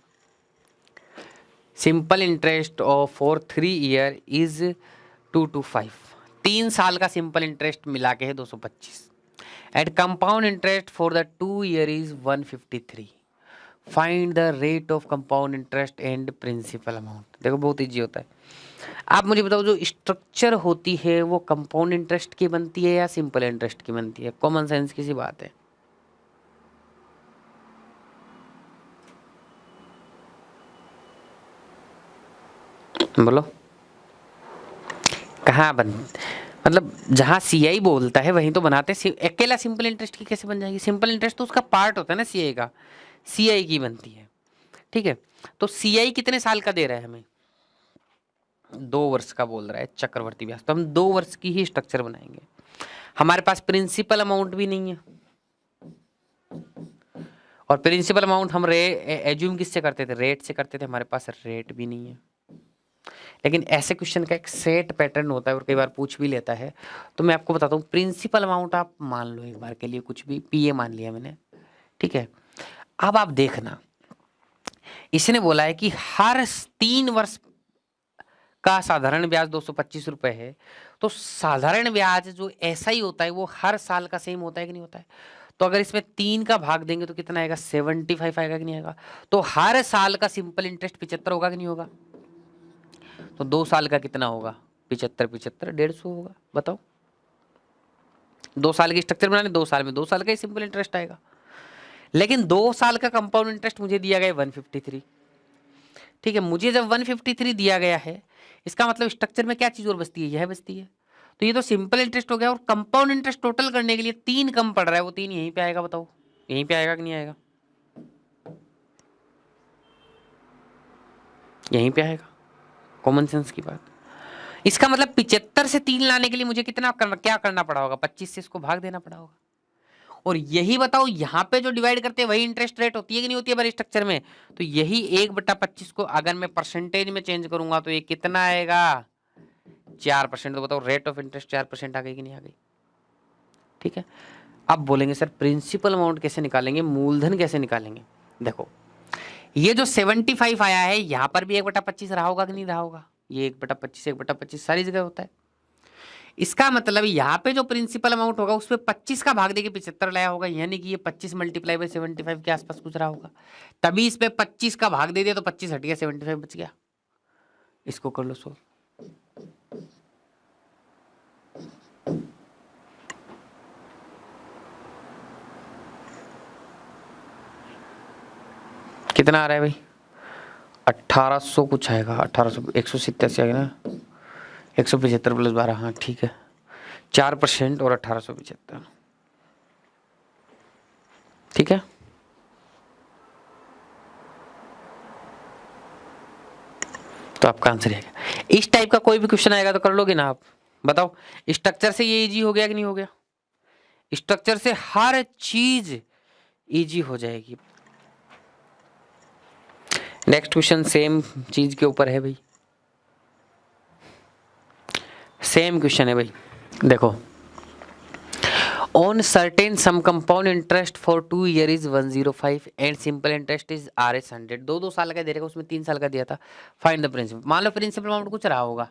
simple interest of for 3 year is 225। 3 साल का सिंपल इंटरेस्ट मिला के है 225। At compound interest for the 2 year is 153। Find the rate of compound interest and principal amount. देखो बहुत इजी होता है। आप मुझे बताओ, जो स्ट्रक्चर होती है वो कंपाउंड इंटरेस्ट की बनती है या सिंपल इंटरेस्ट की बनती है? कॉमन सेंस की सी बात है। बोलो कहाँ बन, मतलब जहाँ सीआई बोलता है वहीं तो बनाते हैं। अकेला सिंपल इंटरेस्ट की कैसे बन जाएगी? सिंपल इंटरेस्ट तो उसका पार्ट होता है ना सीआई का, सीआई की बनती है, ठीक है। तो सीआई कितने साल का दे रहा है हमें? 2 वर्ष का बोल रहा है चक्रवर्ती ब्याज, तो हम 2 वर्ष की ही स्ट्रक्चर बनाएंगे। हमारे पास प्रिंसिपल अमाउंट भी नहीं है, और प्रिंसिपल अमाउंट हम एज्यूम किससे करते थे? रेट से करते थे। हमारे पास रेट भी नहीं है। लेकिन ऐसे क्वेश्चन का एक सेट पैटर्न होता है और कई बार पूछ भी लेता है। तो मैं आपको बताता हूँ, प्रिंसिपल अमाउंट आप मान लो एक बार के लिए, कुछ भी पीए मान लिया मैंने, ठीक है। अब आप देखना, इसने बोला है कि हर 3 वर्ष का साधारण ब्याज 225 रुपए है। तो साधारण ब्याज जो ऐसा ही होता है वो हर साल का सेम होता है कि नहीं होता है? तो अगर इसमें 3 का भाग देंगे तो कितना आएगा? 75 आएगा कि नहीं आएगा? तो हर साल का सिंपल इंटरेस्ट 75 होगा कि नहीं होगा? तो 2 साल का कितना होगा? 75 75 150 होगा। बताओ, 2 साल की स्ट्रक्चर बनाने, 2 साल में 2 साल का ही सिंपल इंटरेस्ट आएगा। लेकिन 2 साल का कंपाउंड इंटरेस्ट मुझे दिया गया 153, ठीक है। मुझे जब 153 दिया गया है, इसका मतलब स्ट्रक्चर में क्या चीज और बचती है? यह बचती है। तो ये तो सिंपल इंटरेस्ट हो गया, और कंपाउंड इंटरेस्ट टोटल करने के लिए 3 कम पड़ रहा है, वो 3 यहीं पे आएगा। बताओ यहीं पे आएगा कि नहीं आएगा? यहीं पे आएगा। कॉमन सेंस की बात। इसका मतलब 75 से 3 लाने के लिए मुझे कितना क्या करना पड़ा होगा? 25 से इसको भाग देना पड़ा होगा। और यही बताओ, यहाँ पे जो डिवाइड करते हैं वही इंटरेस्ट रेट होती है कि नहीं होती है हमारे स्ट्रक्चर में? तो यही 1/25 को अगर मैं परसेंटेज में चेंज करूंगा तो ये कितना आएगा? 4%। तो बताओ रेट ऑफ इंटरेस्ट 4% आ गई कि नहीं आ गई? ठीक है। अब बोलेंगे सर प्रिंसिपल अमाउंट कैसे निकालेंगे, मूलधन कैसे निकालेंगे? देखो, ये जो 75 आया है, यहां पर भी 1/25 रहा होगा कि नहीं रहा होगा? ये 1/25 1/25 सारी जगह होता है। इसका मतलब यहां पे जो प्रिंसिपल अमाउंट होगा उसपे 25 का भाग देके 75 लाया होगा, यानी कि ये 25 मल्टीप्लाई बाई 75 के आसपास कुछ रहा होगा। तभी इस पे 25 का भाग दे दिया तो 25 हट गया, 75 बच गया। इसको कर लो सोल्व। कितना आ रहा है भाई? 1800 कुछ आएगा, 1800 187 आएगा ना, 175 + 12, हाँ ठीक है। 4% और 1875। ठीक है, तो आपका आंसर आएगा। इस टाइप का कोई भी क्वेश्चन आएगा तो कर लोगे ना आप? बताओ, स्ट्रक्चर से ये इजी हो गया कि नहीं हो गया? स्ट्रक्चर से हर चीज इजी हो जाएगी। नेक्स्ट क्वेश्चन सेम चीज के ऊपर है भाई, सेम क्वेश्चन है भाई। देखो, on certain sum compound interest for 2 year is 105 and simple interest is RS 100। दो साल का दे रहेगा, उसमें 3 साल का दिया था। Find the principal. मान लो प्रिंसिपल अमाउंट कुछ रहा होगा,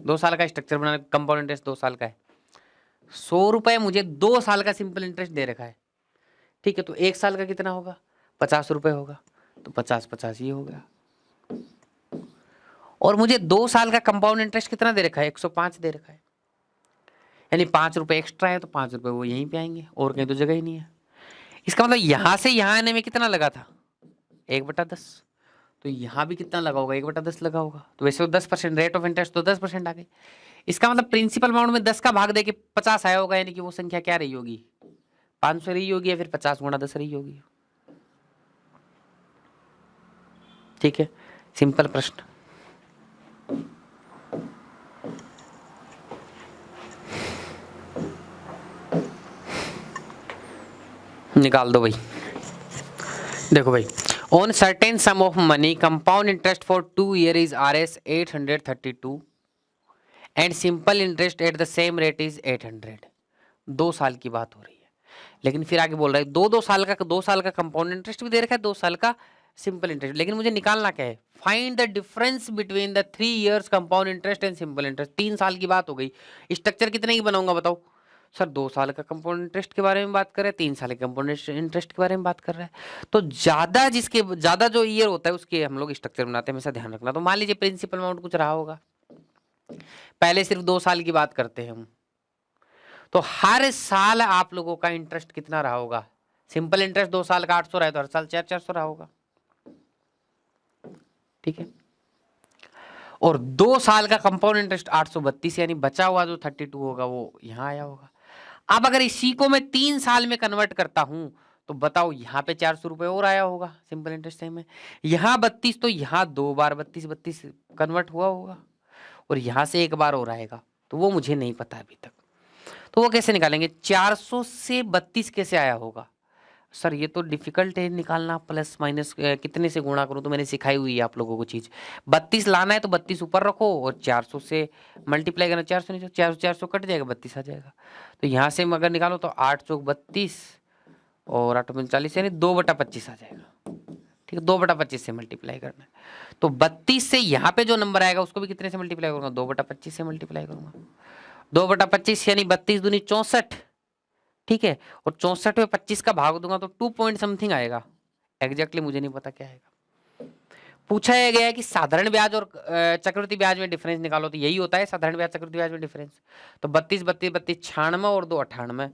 2 साल का स्ट्रक्चर बना, कंपाउंड इंटरेस्ट 2 साल का है, 100 रुपए मुझे 2 साल का सिंपल इंटरेस्ट दे रखा है, ठीक है। तो 1 साल का कितना होगा? 50 रुपए होगा, तो 50 ये हो गया। और मुझे 2 साल का कंपाउंड इंटरेस्ट कितना दे रखा है? 105 दे रखा है, यानी 5 रुपए एक्स्ट्रा है, तो 5 रुपए वो यहीं पे आएंगे, और कहीं तो जगह ही नहीं है। इसका मतलब यहां से यहां आने में कितना लगा था? 1/10। तो यहां भी कितना लगा होगा? 1/10 लगा होगा। तो वैसे तो 10% रेट ऑफ इंटरेस्ट, तो 10% आ गई। इसका मतलब प्रिंसिपल अमाउंट में 10 का भाग देके 50 आया होगा, यानी कि वो संख्या क्या रही होगी? 500 रही होगी, या फिर 50 गुणा 10 रही होगी। ठीक है, सिंपल प्रश्न। निकाल दो भाई। देखो भाई, on certain sum of money compound interest for 2 year is RS 832 and simple interest at the same rate is 800। 2 साल की बात हो रही है, लेकिन फिर आगे बोल रहा है 2 साल का कंपाउंड इंटरेस्ट भी दे रखा है, 2 साल का सिंपल इंटरेस्ट। लेकिन मुझे निकालना क्या है? Find the difference between the 3 years compound interest and simple interest. 3 साल की बात हो गई, स्ट्रक्चर कितने की बनाऊंगा बताओ? सर 2 साल का कंपाउंड इंटरेस्ट के बारे में बात कर रहे हैं, 3 साल के कंपाउंड इंटरेस्ट के बारे में बात कर रहे हैं। तो ज्यादा जो ईयर होता है उसके हम लोग स्ट्रक्चर बनाते हैं, हमेशा ध्यान रखना। तो मान लीजिए प्रिंसिपल अमाउंट कुछ रहा होगा, पहले सिर्फ 2 साल की बात करते हैं हम, तो हर साल आप लोगों का इंटरेस्ट कितना रहा होगा? सिंपल इंटरेस्ट 2 साल का 800 रहा है, तो हर साल 400 रहा होगा, ठीक है। और 2 साल का कंपाउंड इंटरेस्ट 832, यानी बचा हुआ जो 32 होगा वो यहां आया होगा। अब अगर इसी को मैं 3 साल में कन्वर्ट करता हूं, तो बताओ यहाँ पे 400 रुपए और आया होगा सिंपल इंटरेस्ट टाइम में। यहाँ 32, तो यहाँ 2 बार 32 कन्वर्ट हुआ होगा, और यहां से 1 बार और आएगा, तो वो मुझे नहीं पता अभी तक। तो वो कैसे निकालेंगे? 400 से 32 कैसे आया होगा? सर ये तो डिफिकल्ट है निकालना, प्लस माइनस कितने से गुणा करूं? तो मैंने सिखाई हुई है आप लोगों को चीज। 32 लाना है तो 32 ऊपर रखो, और 400 से मल्टीप्लाई करना, 400 नहीं, 400 कट जाएगा, 32 आ जाएगा। तो यहाँ से अगर निकालो तो 8 चौक 32 और 8 40, यानी 2/25 आ जाएगा, ठीक है। 2/25 से मल्टीप्लाई करना है, तो 32 से यहाँ पे जो नंबर आएगा उसको भी कितने से मल्टीप्लाई करूंगा? 2/25 से मल्टीप्लाई करूंगा। 2/25 यानी 32 दूनी 64, ठीक है। और 64 में 25 का भाग दूंगा तो 2 पॉइंट समथिंग आएगा, एग्जैक्टली मुझे नहीं पता क्या आएगा। पूछा गया है कि साधारण ब्याज और चक्रवृद्धि ब्याज में डिफरेंस निकालो, तो यही होता है साधारण ब्याज चक्रवृद्धि ब्याज में डिफरेंस। तो 32 32 32 96 और 2 98,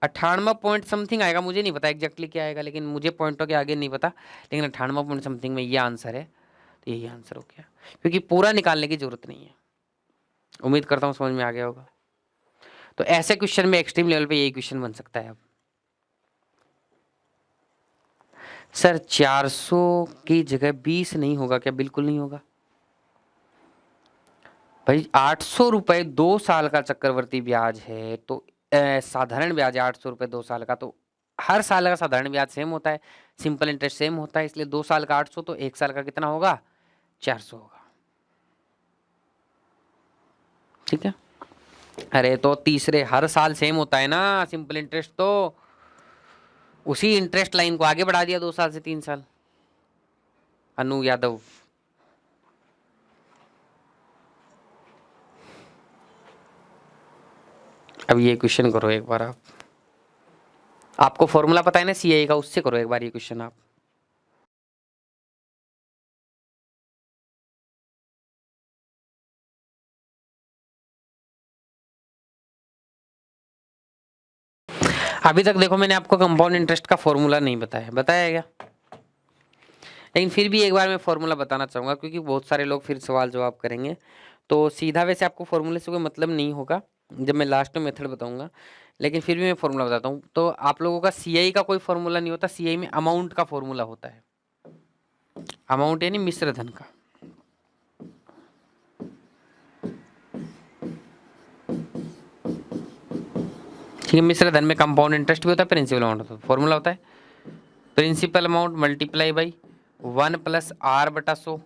98 पॉइंट समथिंग आएगा, मुझे नहीं पता एग्जैक्टली क्या आएगा, लेकिन मुझे पॉइंटों के आगे नहीं पता, लेकिन 98 पॉइंट समथिंग में ये आंसर है। तो यही आंसर हो गया, क्योंकि पूरा निकालने की जरूरत नहीं है। उम्मीद करता हूँ समझ में आ गया होगा। तो ऐसे क्वेश्चन में एक्सट्रीम लेवल पे यही क्वेश्चन बन सकता है। अब सर 400 की जगह 20 नहीं होगा क्या? बिल्कुल नहीं होगा भाई। 800 रुपए 2 साल का चक्रवर्ती ब्याज है, तो साधारण ब्याज है 800 रुपए 2 साल का, तो हर साल का साधारण ब्याज सेम होता है, सिंपल इंटरेस्ट सेम होता है, इसलिए 2 साल का 800, तो 1 साल का कितना होगा? 400 होगा, ठीक है। अरे तो तीसरे हर साल सेम होता है ना सिंपल इंटरेस्ट, तो उसी इंटरेस्ट लाइन को आगे बढ़ा दिया 2 साल से 3 साल। अनु यादव, अब ये क्वेश्चन करो एक बार आप, आपको फॉर्मूला पता है ना सीआई का, उससे करो एक बार ये क्वेश्चन आप। अभी तक देखो मैंने आपको कंपाउंड इंटरेस्ट का फॉर्मूला नहीं बताया, बताया क्या? लेकिन फिर भी एक बार मैं फॉर्मूला बताना चाहूंगा, क्योंकि बहुत सारे लोग फिर सवाल जवाब करेंगे, तो सीधा वैसे आपको फॉर्मूले से कोई मतलब नहीं होगा, जब मैं लास्ट में मेथड बताऊंगा, लेकिन फिर भी मैं फॉर्मूला बताता हूँ। तो आप लोगों का सीआई का कोई फॉर्मूला नहीं होता, सीआई में अमाउंट का फॉर्मूला होता है, अमाउंट यानी मिश्र धन का। ठीक है, मिश्र धन में कंपाउंड इंटरेस्ट भी होता है, प्रिंसिपल अमाउंट होता है। फॉर्मूला होता है principal amount multiply by 1 + R/100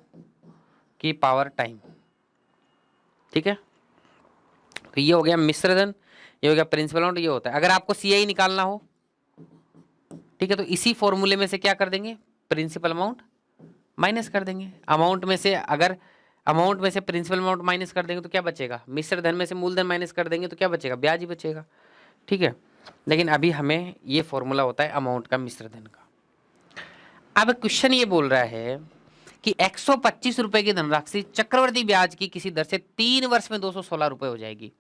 की पावर टाइम। ठीक है, तो ये हो गया मिश्र धन, ये हो गया प्रिंसिपल अमाउंट, ये होता है। अगर आपको सीआई निकालना हो, ठीक है, तो इसी फॉर्मूले में से क्या कर देंगे, प्रिंसिपल अमाउंट माइनस कर देंगे। अमाउंट में से अगर अमाउंट में से प्रिंसिपल अमाउंट माइनस कर देंगे तो क्या बचेगा, मिश्र धन में से मूलधन माइनस कर देंगे तो क्या बचेगा, ब्याज ही बचेगा। ठीक है, लेकिन अभी हमें ये फॉर्मूला होता है अमाउंट का मिश्र धन का। अब क्वेश्चन ये बोल रहा है कि 125 रुपए की धनराशि चक्रवर्ती ब्याज की किसी दर से 3 वर्ष में 216 रुपए हो जाएगी।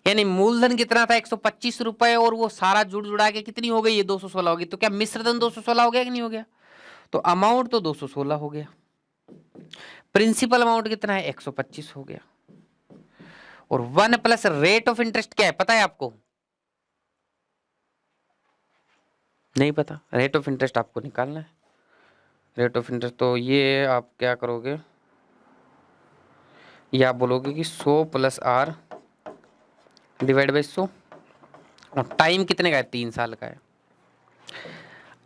यानी मूलधन कितना था 125 रुपए, और वो सारा जुड़ जुड़ा के कितनी हो गई, ये 216 होगी। तो क्या मिश्र धन 216 हो गया कि नहीं हो गया, तो अमाउंट तो 216 हो गया, प्रिंसिपल अमाउंट कितना है 125 हो गया, और 1 प्लस रेट ऑफ इंटरेस्ट क्या है पता है आपको, नहीं पता। रेट ऑफ इंटरेस्ट आपको निकालना है। रेट ऑफ इंटरेस्ट तो ये आप क्या करोगे, ये आप बोलोगे कि 100 + R डिवाइड बाई 100, और टाइम कितने का है, 3 साल का है।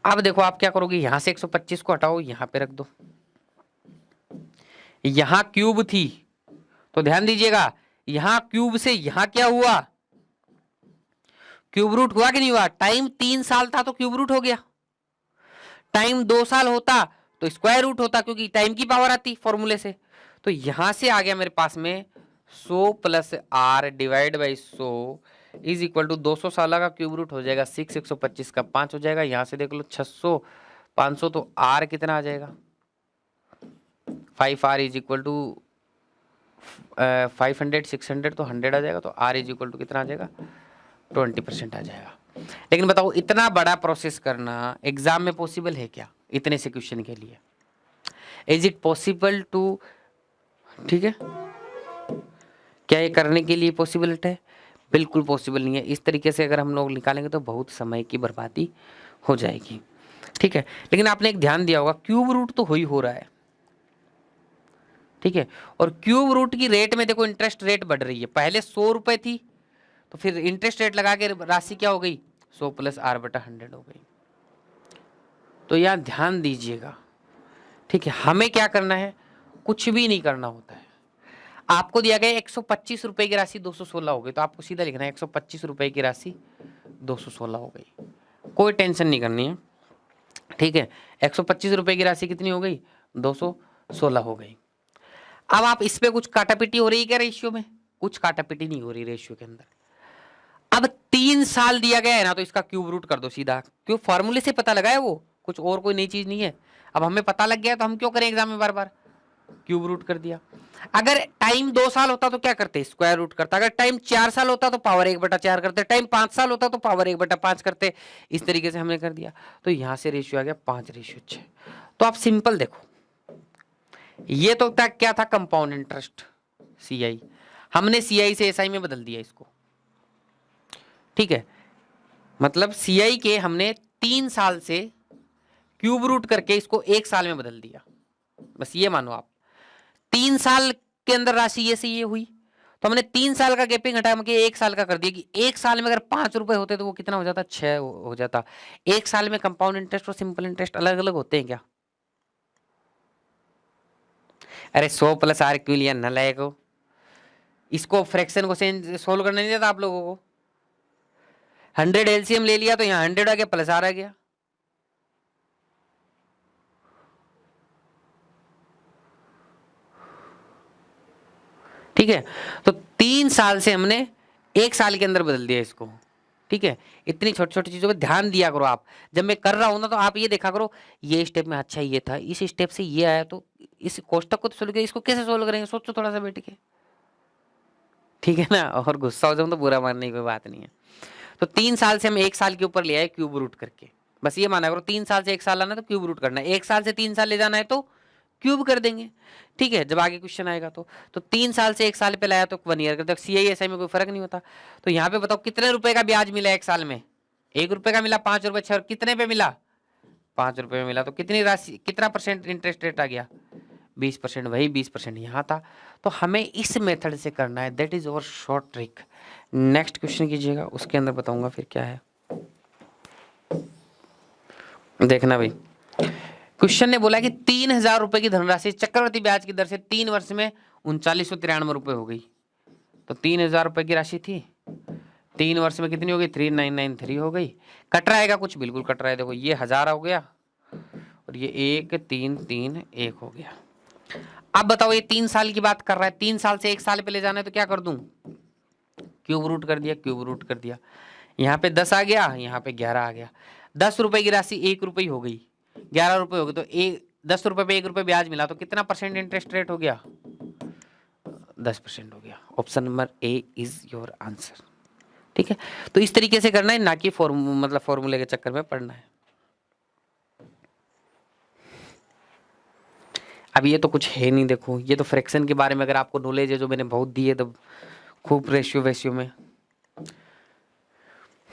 अब देखो आप क्या करोगे, यहां से 125 को हटाओ, यहां पे रख दो। यहां क्यूब थी तो ध्यान दीजिएगा, यहां क्यूब से यहां क्या हुआ, क्यूब रूट हुआ कि नहीं हुआ। टाइम 3 साल था तो क्यूब रूट हो गया, टाइम 2 साल होता तो स्क्वायर रूट होता, क्योंकि टाइम की पावर आती फॉर्मूले से। तो यहां से आ गया मेरे पास में 100 + R divide by 100 is equal to 200 साल का क्यूब रूट हो जाएगा 6, 125 का 5 हो जाएगा। यहां से देख लो 600 500, तो R कितना आ जाएगा 5R इज इक्वल टू 500 600, तो 100 आ जाएगा। तो R इज इक्वल टू कितना आ जाएगा 20% आ जाएगा। लेकिन बताओ इतना बड़ा प्रोसेस करना एग्जाम में पॉसिबल है क्या, इतने से क्वेश्चन के लिए, इज इट पॉसिबल टू, ठीक है, क्या ये करने के लिए पॉसिबल है, बिल्कुल पॉसिबल नहीं है। इस तरीके से अगर हम लोग निकालेंगे तो बहुत समय की बर्बादी हो जाएगी। ठीक है, लेकिन आपने एक ध्यान दिया होगा क्यूब रूट तो हो रहा है, ठीक है, और क्यूब रूट की रेट में देखो इंटरेस्ट रेट बढ़ रही है। पहले 100 रुपए थी, तो फिर इंटरेस्ट रेट लगा के राशि क्या हो गई 100 + R/100 हो गई। तो यहां ध्यान दीजिएगा, ठीक है, हमें क्या करना है, कुछ भी नहीं करना होता है। आपको दिया गया 125 रुपए की राशि 216 हो गई, तो आपको सीधा लिखना है 125 रुपए की राशि 216 हो गई, कोई टेंशन नहीं करनी है। ठीक है, 125 रुपए की राशि कितनी हो गई 216 हो गई। अब आप इस पे कुछ काटापीटी हो रही है क्या रेशियो में, कुछ काटापीटी नहीं हो रही रेशियो के अंदर। अब 3 साल दिया गया है ना, तो इसका क्यूब रूट कर दो सीधा, क्यों फॉर्मूले से पता लगा है वो, कुछ और कोई नई चीज नहीं है। अब हमें पता लग गया तो हम क्यों करें एग्जाम में बार बार, क्यूब रूट कर दिया। अगर टाइम 2 साल होता तो क्या करते, स्क्वायर रूट करता। अगर टाइम 4 साल होता तो पावर 1/4 करते, टाइम 5 साल होता तो पावर 1/5 करते। इस तरीके से हमने कर दिया, तो यहां से रेशियो आ गया 5:6। तो आप सिंपल देखो, ये तो क्या था कंपाउंड इंटरेस्ट सीआई, हमने सीआई से एसआई में बदल दिया इसको। ठीक है, मतलब सीआई के हमने 3 साल से क्यूब रूट करके इसको 1 साल में बदल दिया। बस ये मानो आप 3 साल के अंदर राशि ये से ये हुई, तो हमने 3 साल का गैपिंग हटा के 1 साल का कर दिया कि 1 साल में अगर 5 रुपए होते तो वो कितना हो जाता 6 हो जाता। 1 साल में कंपाउंड इंटरेस्ट और सिंपल इंटरेस्ट अलग अलग होते हैं क्या, अरे 100 + R क्यों लिया नालायक हो, इसको फ्रैक्शन को सोल्व करने नहीं देता आप लोगों को। 100 एलसीएम ले लिया तो यहाँ 100 आ गया + R आ गया। ठीक है, तो 3 साल से हमने 1 साल के अंदर बदल दिया इसको। ठीक है, इतनी छोटी छोटी चीजों पे ध्यान दिया करो आप। जब मैं कर रहा हूं ना तो आप ये देखा करो, ये स्टेप में अच्छा ये था, इस स्टेप से ये आया, तो इस कोष्टक को तो सोल्व किया, इसको कैसे सोल्व करेंगे सोचो थोड़ा सा बैठ के। ठीक है ना, और गुस्सा हो जाऊं तो बुरा मानने की कोई बात नहीं है। तो 3 साल से हम 1 साल के ऊपर ले आए क्यूब रूट करके, बस ये माना करो 3 साल से 1 साल आना तो क्यूब रूट करना है, 1 साल से 3 साल ले जाना है तो क्यूब कर देंगे। ठीक है, जब आगे क्वेश्चन आएगा तो 3 साल से 1 साल पे लाया तो 1 ईयर का, CISI में कोई फर्क नहीं होता। तो यहाँ पे बताओ कितने रुपए का ब्याज मिला 1 साल में? 1 रुपए का मिला, 5 रुपए 6, कितने पे मिला? 5 रुपए में मिला। तो कितनी राशि, कितना परसेंट इंटरेस्ट रेट आ गया? 20%। वही 20% यहाँ था। तो हमें इस मेथड से करना है, that is our short trick. Next question कीजिएगा, उसके अंदर बताऊंगा फिर क्या है। देखना भाई, क्वेश्चन ने बोला कि 3000 रुपए की धनराशि चक्रवर्ती ब्याज की दर से 3 वर्ष में 3993 रुपए हो गई। तो 3000 रुपए की राशि थी, 3 वर्ष में कितनी हो गई? 3993 हो गई। कट रहा है कुछ? बिल्कुल कट रहा है। देखो ये 1000 हो गया और ये 1 3 3 1 हो गया। अब बताओ, ये 3 साल की बात कर रहा है, 3 साल से 1 साल पे ले जाना है तो क्या कर दूं? क्यूब रूट कर दिया, क्यूब रूट कर दिया। यहाँ पे 10 आ गया, यहाँ पे 11 आ गया। 10 रुपए की राशि 1 रुपए हो गई, 11 रुपए हो गए। तो 10 रुपए पे 1 रुपए ब्याज मिला, तो कितना परसेंट इंटरेस्ट रेट हो गया? 10% हो गया। Option number A is your answer. ठीक है, तो इस तरीके से करना है, ना कि फॉर्मूले के चक्कर में पढ़ना है। अब ये तो कुछ है नहीं, देखो ये तो फ्रैक्शन के बारे में अगर आपको नॉलेज है, जो मैंने बहुत दी है, तो खूब रेशियो वेशियो में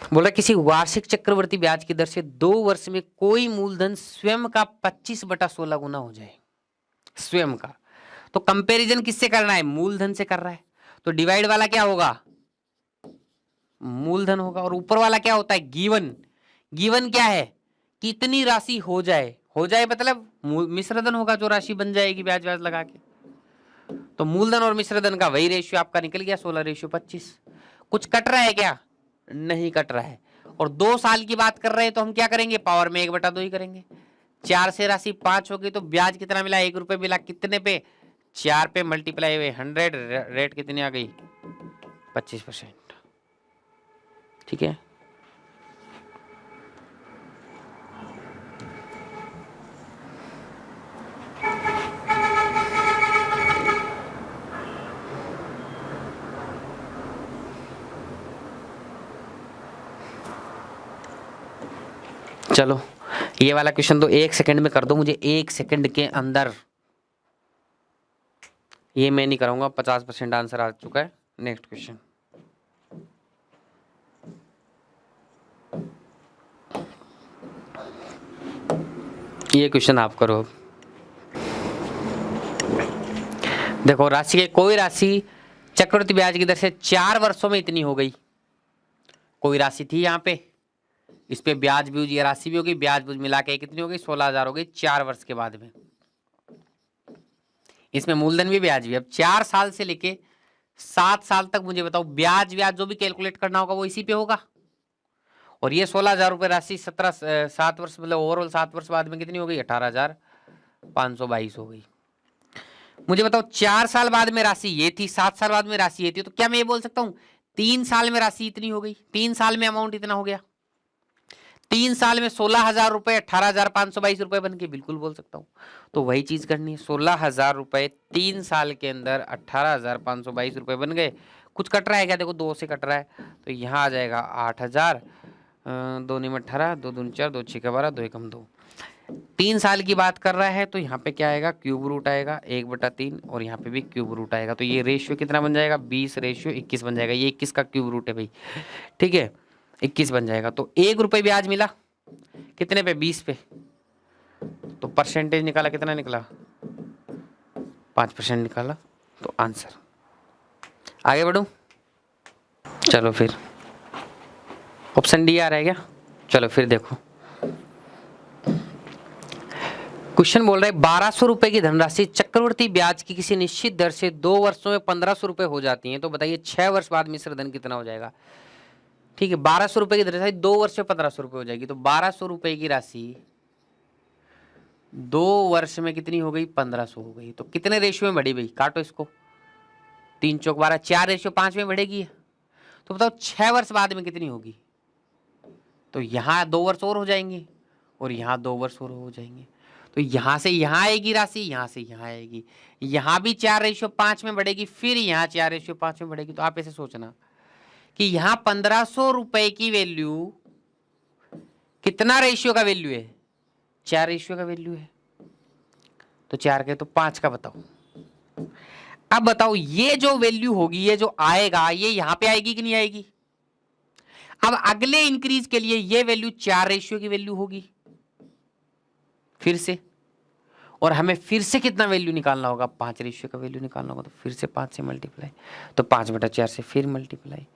बोला किसी वार्षिक चक्रवर्ती ब्याज की दर से 2 वर्ष में कोई मूलधन स्वयं का 25/16 गुना हो जाए, स्वयं का। तो कंपैरिजन किससे करना है? मूलधन से कर रहा है, तो डिवाइड वाला क्या होगा? मूलधन होगा। और ऊपर वाला क्या होता है? गिवन। गिवन क्या है? कितनी राशि हो जाए। हो जाए मतलब मिश्रधन होगा, जो राशि बन जाएगी ब्याज व्याज लगा के। तो मूलधन और मिश्रधन का वही रेशियो आपका निकल गया, 16:25। कुछ कट रहा है क्या? नहीं कट रहा है। और 2 साल की बात कर रहे हैं तो हम क्या करेंगे? पावर में 1/2 ही करेंगे। 4 से राशि 5 हो गई, तो ब्याज कितना मिला? 1 रुपए मिला। कितने पे? 4 पे मल्टीप्लाई हुए 100, रेट कितनी आ गई? 25%। ठीक है, चलो ये वाला क्वेश्चन तो 1 सेकंड में कर दो मुझे, 1 सेकंड के अंदर। ये मैं नहीं कराऊंगा, 50% आंसर आ चुका है। नेक्स्ट क्वेश्चन, ये क्वेश्चन आप करो। देखो, राशि के कोई राशि चक्रवृद्धि ब्याज की दर से 4 वर्षों में इतनी हो गई। कोई राशि थी यहाँ पे, इस पे ब्याज ब्यूज ये राशि भी होगी, ब्याज ब्यूज मिला के कितनी हो गई? 16,000 हो गई 4 वर्ष के बाद में। इसमें मूलधन भी ब्याज भी। अब 4 साल से लेके 7 साल तक मुझे बताओ, ब्याज ब्याज जो भी कैलकुलेट करना होगा वो इसी पे होगा। और ये 16,000 रुपए राशि 7 वर्ष मतलब ओवरऑल 7 वर्ष बाद में कितनी हो गई? 18,522 हो गई। मुझे बताओ 4 साल बाद में राशि ये थी, 7 साल बाद में राशि ये थी, तो क्या मैं ये बोल सकता हूं 3 साल में राशि इतनी हो गई? 3 साल में अमाउंट इतना हो गया। 3 साल में 16,000 रुपए 18,522 रुपए बन के, बिल्कुल बोल सकता हूं। तो वही चीज करनी है, 16,000 रुपए 3 साल के अंदर 18,522 रुपए बन गए। कुछ कट रहा है क्या? देखो 2 से कट रहा है, तो यहाँ आ जाएगा 8,000, 2 9 18, 2 दूनी 4, 2 6 12, 2 1 2। 3 साल की बात कर रहा है, तो यहाँ पे क्या आएगा? क्यूब रूट आएगा 1/3, और यहाँ पे भी क्यूब रूट आएगा। तो ये रेशियो कितना बन जाएगा? 20:21 बन जाएगा। ये 21 का क्यूब रूट है भाई। ठीक है, 21 बन जाएगा। तो 1 रुपए ब्याज मिला कितने पे? 20 पे। तो परसेंटेज निकाला, कितना निकला? 5% निकाला। तो आंसर। आगे बढ़ूं? चलो फिर ऑप्शन डी आ रहा है क्या? चलो फिर देखो, क्वेश्चन बोल रहा है 1200 रुपए की धनराशि चक्रवर्ती ब्याज की किसी निश्चित दर से 2 वर्षों में 1500 रुपए हो जाती है, तो बताइए 6 वर्ष बाद मिश्र धन कितना हो जाएगा? ठीक है, 1200 रुपए की धनराशि 2 वर्ष में 1500 रुपए हो जाएगी। तो 1200 रुपए की राशि 2 वर्ष में कितनी हो गई? 1500 हो गई। तो कितने रेशियो में बढ़ी भाई? काटो इसको, 3 चौक 12, 4:5 में बढ़ेगी। तो बताओ 6 वर्ष बाद में कितनी होगी? तो यहाँ 2 वर्ष और हो जाएंगे, और यहाँ 2 वर्ष और हो जाएंगे। तो यहाँ से यहाँ आएगी राशि, यहाँ से यहाँ आएगी। यहाँ भी 4:5 में बढ़ेगी, फिर यहाँ 4:5 में बढ़ेगी। तो आप ऐसे सोचना कि यहाँ 1500 रुपए की वैल्यू कितना रेशियो का वैल्यू है? 4 रेशियो का वैल्यू है। तो 4 के तो 5 का बताओ। अब बताओ ये जो वैल्यू होगी, ये जो आएगा, ये यहां पे आएगी कि नहीं आएगी? अब अगले इंक्रीज के लिए ये वैल्यू 4 रेशियो की वैल्यू होगी फिर से, और हमें फिर से कितना वैल्यू निकालना होगा? 5 रेशियो का वैल्यू निकालना होगा। तो फिर से 5 से मल्टीप्लाई, तो 5/4 से फिर मल्टीप्लाई।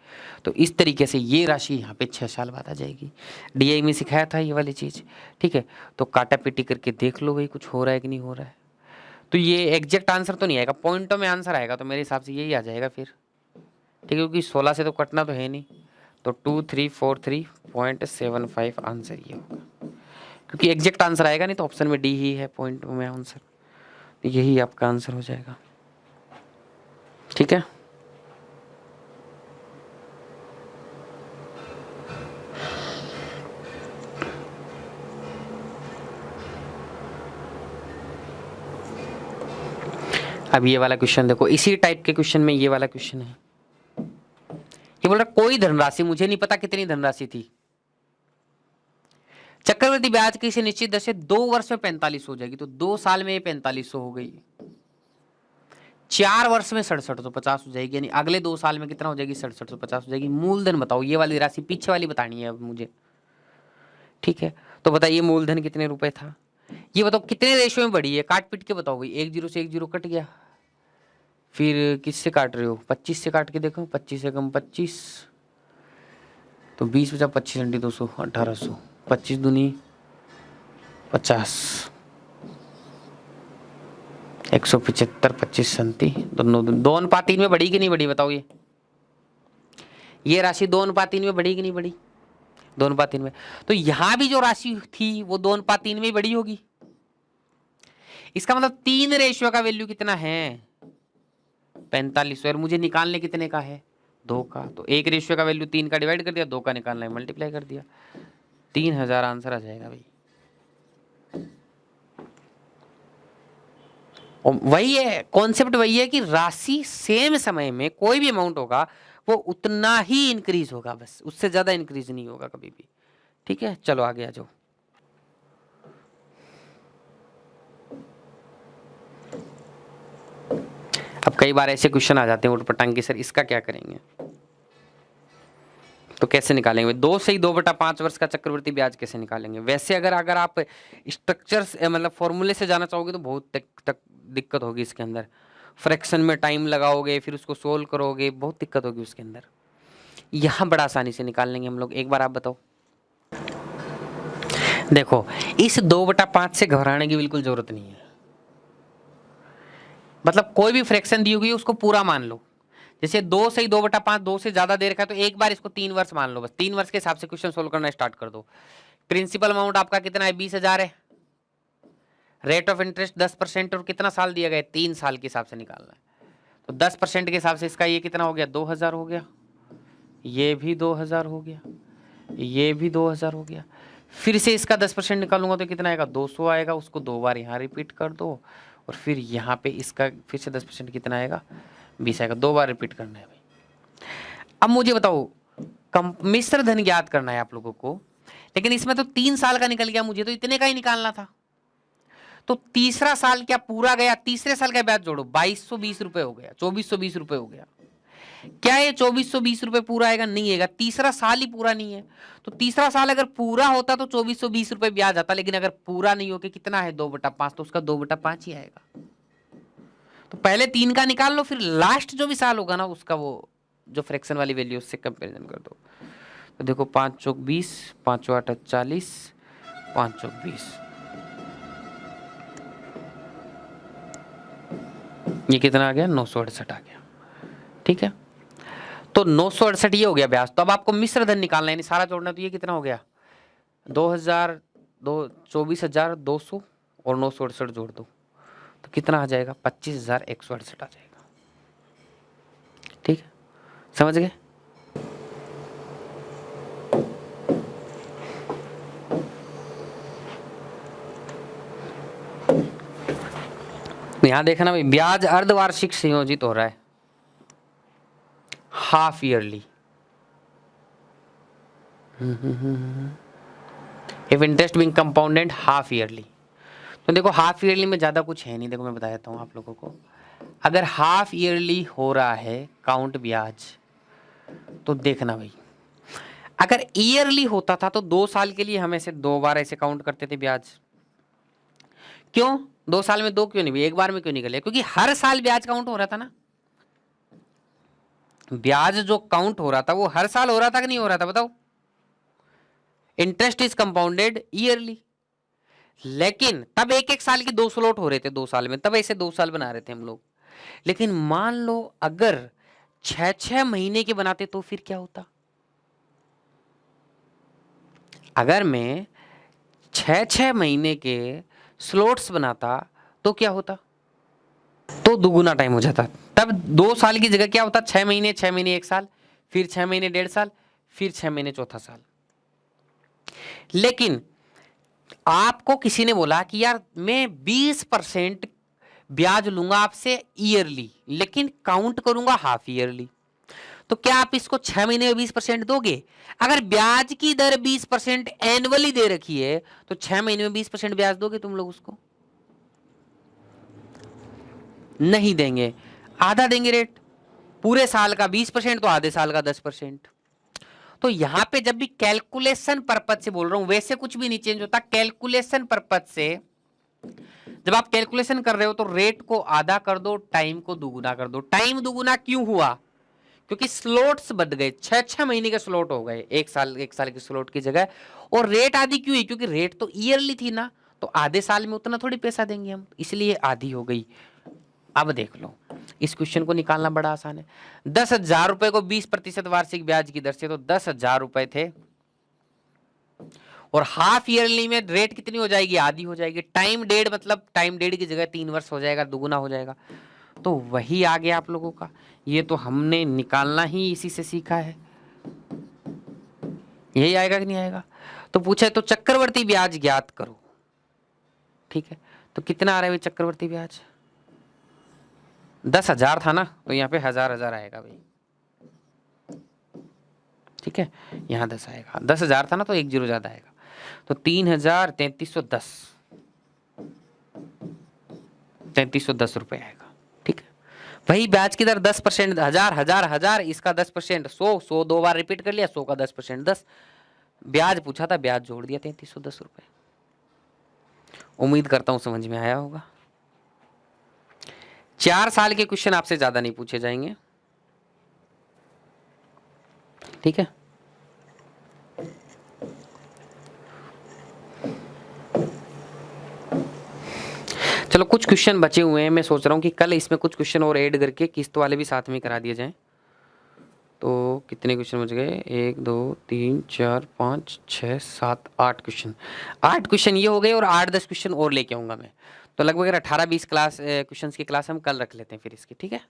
तो इस तरीके से ये राशि यहाँ पे 6 साल बाद आ जाएगी। डीआई में सिखाया था ये वाली चीज़, ठीक है। तो काटा पीटी करके देख लो भाई कुछ हो रहा है कि नहीं हो रहा है। तो ये एग्जैक्ट आंसर तो नहीं आएगा, पॉइंटों में आंसर आएगा, तो मेरे हिसाब से यही आ जाएगा फिर, ठीक है, क्योंकि 16 से तो कटना तो है नहीं। तो 2343.75 आंसर ये होगा, क्योंकि एग्जैक्ट आंसर आएगा नहीं, तो ऑप्शन में डी ही है पॉइंट में आंसर, यही आपका आंसर हो जाएगा, ठीक है। अब ये वाला क्वेश्चन देखो, इसी टाइप के क्वेश्चन में ये वाला क्वेश्चन है। ये बोल रहा कोई धनराशि, मुझे नहीं पता कितनी धनराशि थी, चक्रवृद्धि ब्याज की निश्चित दर से 2 वर्ष में 45 हो जाएगी, तो 2 साल में ये 4500 हो गई, 4 वर्ष में 6750 हो जाएगी, यानी अगले 2 साल में कितना हो जाएगी? 6750 हो जाएगी। मूलधन बताओ, ये वाली राशि पीछे वाली बतानी है अब मुझे, ठीक है। तो बताइए मूलधन कितने रुपए था, ये बताओ कितने रेशियो में बढ़ी है, काट पीट के बताओ भाई। 1 0 से 1 0 कट गया, फिर किससे काट रहे हो? 25 से काट के देखो, 25 से कम 25, तो 20 बचा 25 घंटी 200 1800, 25 दूनी 50, 175, 25 संती, दोनों 2:3 में बढ़ी कि नहीं बढ़ी बताओ। ये राशि 2:3 में बढ़ी कि नहीं बढ़ी? 2:3 में। तो यहां भी जो राशि थी वो 2:3 में बढ़ी होगी। इसका मतलब 3 रेशियो का वैल्यू कितना है? 4500, और मुझे निकालने कितने का है? 2 का। तो 1 रेशियो का वैल्यू 3 का डिवाइड कर दिया, 2 का निकालना है मल्टीप्लाई कर दिया, 3000 आंसर आ जाएगा भाई। और वही है कॉन्सेप्ट, वही है कि राशि सेम समय में कोई भी अमाउंट होगा वो उतना ही इंक्रीज होगा, बस उससे ज्यादा इंक्रीज नहीं होगा कभी भी, ठीक है। चलो आगे आ जाओ। अब कई बार ऐसे क्वेश्चन आ जाते हैं उटपटांग के, सर इसका क्या करेंगे, तो कैसे निकालेंगे? 2 से ही 2/5 वर्ष का चक्रवृद्धि ब्याज कैसे निकालेंगे? वैसे अगर आप स्ट्रक्चर्स मतलब फॉर्मूले से जाना चाहोगे तो बहुत तक दिक्कत होगी इसके अंदर, फ्रैक्शन में टाइम लगाओगे, फिर उसको सोल्व करोगे, बहुत दिक्कत होगी उसके अंदर। यहाँ बड़ा आसानी से निकाल लेंगे हम लोग। एक बार आप बताओ। देखो इस 2/5 से घबराने की बिल्कुल जरूरत नहीं है, मतलब कोई भी फ्रैक्शन दी हुई है उसको पूरा मान लो। जैसे 2 से ही 2/5, 2 से ज्यादा देर का, तो एक बार इसको 3 वर्ष मान लो, बस 3 वर्ष के हिसाब से क्वेश्चन सोल्व करना स्टार्ट कर दो। प्रिंसिपल अमाउंट आपका कितना है? 20,000 है। रेट ऑफ इंटरेस्ट 10%, और कितना साल दिया गया? 3 साल के हिसाब से निकालना है। तो 10% के हिसाब से इसका ये कितना हो गया? 2000 हो गया, ये भी 2000 हो गया, ये भी 2000 हो गया। फिर से इसका 10% निकालूंगा तो कितना आएगा? 200 आएगा। उसको 2 बार यहाँ रिपीट कर दो, और फिर यहाँ पे इसका फिर से 10% कितना आएगा? 20 आएगा। 2 बार रिपीट करना है भाई। अब मुझे बताओ, मिश्र धन ज्ञात करना है आप लोगों को, लेकिन इसमें तो 3 साल का निकल गया, मुझे तो इतने का ही निकालना था। तो तीसरा साल क्या पूरा गया? तीसरे साल का ब्याज जोड़ो, 2220 रुपए हो गया, 2420 रुपए हो गया। क्या ये 2420 रुपए पूरा आएगा? नहीं आएगा, तीसरा साल ही पूरा नहीं है। तो तीसरा साल अगर पूरा होता तो 2420 रुपए ब्याज आता, लेकिन अगर पूरा नहीं होके कितना है? 2/5, तो उसका 2/5 ही आएगा। तो पहले 3 का निकाल लो, फिर लास्ट जो भी साल होगा ना उसका वो जो फ्रैक्शन वाली वैल्यू उससे कंपेरिजन कर दो। तो देखो 5 चौक 20, 5 8 40, 5 चौक 20, ये कितना आ गया? 968 आ गया, ठीक है। तो 968 ये हो गया ब्याज। तो अब आपको मिश्र धन निकालना है, सारा जोड़ना। तो ये कितना हो गया? 24,200 और 968 जोड़ दो तो कितना आ जाएगा? 25,168 आ जाएगा, ठीक है। समझ गए? यहां देखना भाई, ब्याज अर्धवार्षिक संयोजित हो रहा है, half yearly. If interest being compounded half yearly, तो देखो हाफ ईयरली में ज़्यादा कुछ है नहीं। देखो मैं बता देता हूँ आप लोगों को, अगर हाफ ईयरली हो रहा है काउंट ब्याज, तो देखना भाई, अगर ईयरली होता था तो 2 साल के लिए हम ऐसे 2 बार ऐसे काउंट करते थे ब्याज। क्यों 2 साल में 2 क्यों नहीं, एक बार में क्यों निकले? क्योंकि हर साल ब्याज काउंट हो रहा था ना। ब्याज जो काउंट हो रहा था वो हर साल हो रहा था कि नहीं हो रहा था, बताओ? इंटरेस्ट इज कंपाउंडेड ईयरली, लेकिन तब एक एक साल की 2 स्लॉट हो रहे थे 2 साल में, तब ऐसे 2 साल बना रहे थे हम लोग। लेकिन मान लो अगर 6-6 महीने के बनाते तो फिर क्या होता? अगर मैं 6-6 महीने के स्लॉट्स बनाता तो क्या होता? तो दुगुना टाइम हो जाता। तब 2 साल की जगह क्या होता? 6 महीने, 6 महीने 1 साल, फिर 6 महीने 1.5 साल, फिर 6 महीने चौथा साल। लेकिन आपको किसी ने बोला कि यार मैं 20% ब्याज लूंगा आपसे ईयरली, लेकिन काउंट करूंगा हाफ ईयरली, तो क्या आप इसको 6 महीने में 20% दोगे? अगर ब्याज की दर 20% एनुअली दे रखी है तो 6 महीने में 20% ब्याज दोगे तुम लोग उसको? नहीं देंगे, आधा देंगे रेट। पूरे साल का 20% तो आधे साल का 10%। तो यहां पे जब भी कैलकुलेशन पर्पज से बोल रहा हूं, वैसे कुछ भी नहीं चेंज होता। कैलकुलेशन पर्पज से जब आप कैलकुलेशन कर रहे हो तो रेट को आधा कर दो, टाइम को दुगुना कर दो। टाइम दुगुना क्यों हुआ? क्योंकि स्लॉट्स बढ़ गए, 6-6 महीने के स्लॉट हो गए, एक साल की स्लॉट की जगह। और रेट आधी क्यों हुई? क्योंकि रेट तो ईयरली थी ना, तो आधे साल में उतना थोड़ी पैसा देंगे हम, इसलिए आधी हो गई। अब देख लो, इस क्वेश्चन को निकालना बड़ा आसान है। 10,000 रुपए को 20% वार्षिक ब्याज की दर से, तो 10,000 रुपए थे, और हाफ ईयरली में रेट कितनी हो जाएगी? आधी हो जाएगी। टाइम डेढ़, मतलब टाइम डेढ़ की जगह 3 वर्ष हो जाएगा, दुगुना हो जाएगा। तो वही आ गया आप लोगों का। ये तो हमने निकालना ही इसी से सीखा है। यही आएगा कि नहीं आएगा? तो पूछा है तो चक्रवर्ती ब्याज ज्ञात करो। ठीक है, तो कितना आ रहा है चक्रवर्ती ब्याज? 10,000 था ना, तो यहाँ पे 1000 आएगा भाई। ठीक है, यहाँ 10 आएगा। 10,000 था ना, तो 1 0 ज्यादा आएगा, तो 3,3310, 3,3310 रुपए आएगा। ठीक है, वही ब्याज की दर 10%, 1000, इसका 10%, 100 2 बार रिपीट कर लिया, 100 का 10%, 10 ब्याज पूछा था, ब्याज जोड़ दिया 3,3310 रुपए। उम्मीद करता हूं समझ में आया होगा। 4 साल के क्वेश्चन आपसे ज्यादा नहीं पूछे जाएंगे। ठीक है, चलो कुछ क्वेश्चन बचे हुए हैं, मैं सोच रहा हूं कि कल इसमें कुछ क्वेश्चन और ऐड करके किस्त वाले भी साथ में करा दिए जाएं। तो कितने क्वेश्चन बच गए? 1 2 3 4 5 6 7 8 क्वेश्चन। 8 क्वेश्चन ये हो गए, और 8-10 क्वेश्चन और लेके आऊंगा मैं। तो लगभग 18-20 क्लास क्वेश्चन की क्लास हम कल रख लेते हैं फिर इसकी। ठीक है,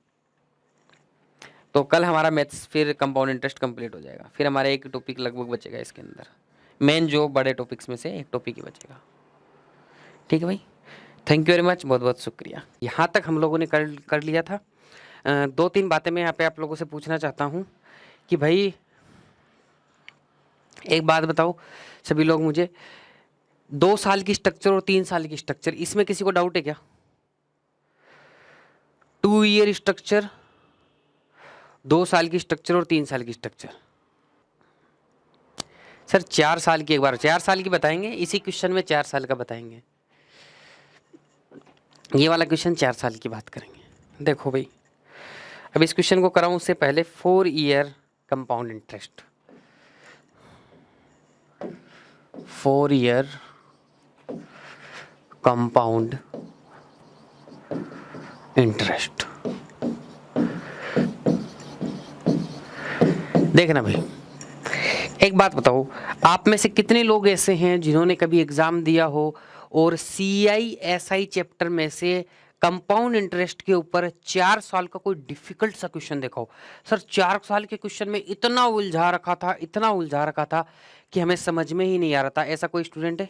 तो कल हमारा मैथ्स फिर कंपाउंड इंटरेस्ट कंप्लीट हो जाएगा। फिर हमारा एक टॉपिक लगभग बचेगा इसके अंदर, मेन जो बड़े टॉपिक्स में से एक टॉपिक ही बचेगा। ठीक है भाई, थैंक यू वेरी मच, बहुत बहुत शुक्रिया। यहाँ तक हम लोगों ने कर लिया था। 2-3 बातें मैं यहाँ पे आप लोगों से पूछना चाहता हूँ कि भाई एक बात बताओ सभी लोग मुझे, 2 साल की स्ट्रक्चर और 3 साल की स्ट्रक्चर, इसमें किसी को डाउट है क्या? 2 ईयर स्ट्रक्चर, 2 साल की स्ट्रक्चर और 3 साल की स्ट्रक्चर। सर 4 साल की, एक बार 4 साल की बताएंगे, इसी क्वेश्चन में 4 साल का बताएंगे। ये वाला क्वेश्चन 4 साल की बात करेंगे। देखो भाई, अब इस क्वेश्चन को कराऊं उससे पहले 4 year compound interest, 4 year compound interest. देखना भाई, एक बात बताओ, आप में से कितने लोग ऐसे हैं जिन्होंने कभी एग्जाम दिया हो और CISI चैप्टर में से कंपाउंड इंटरेस्ट के ऊपर 4 साल का कोई डिफिकल्ट सा क्वेश्चन देखा हो? सर 4 साल के क्वेश्चन में इतना उलझा रखा था, इतना उलझा रखा था कि हमें समझ में ही नहीं आ रहा था। ऐसा कोई स्टूडेंट है?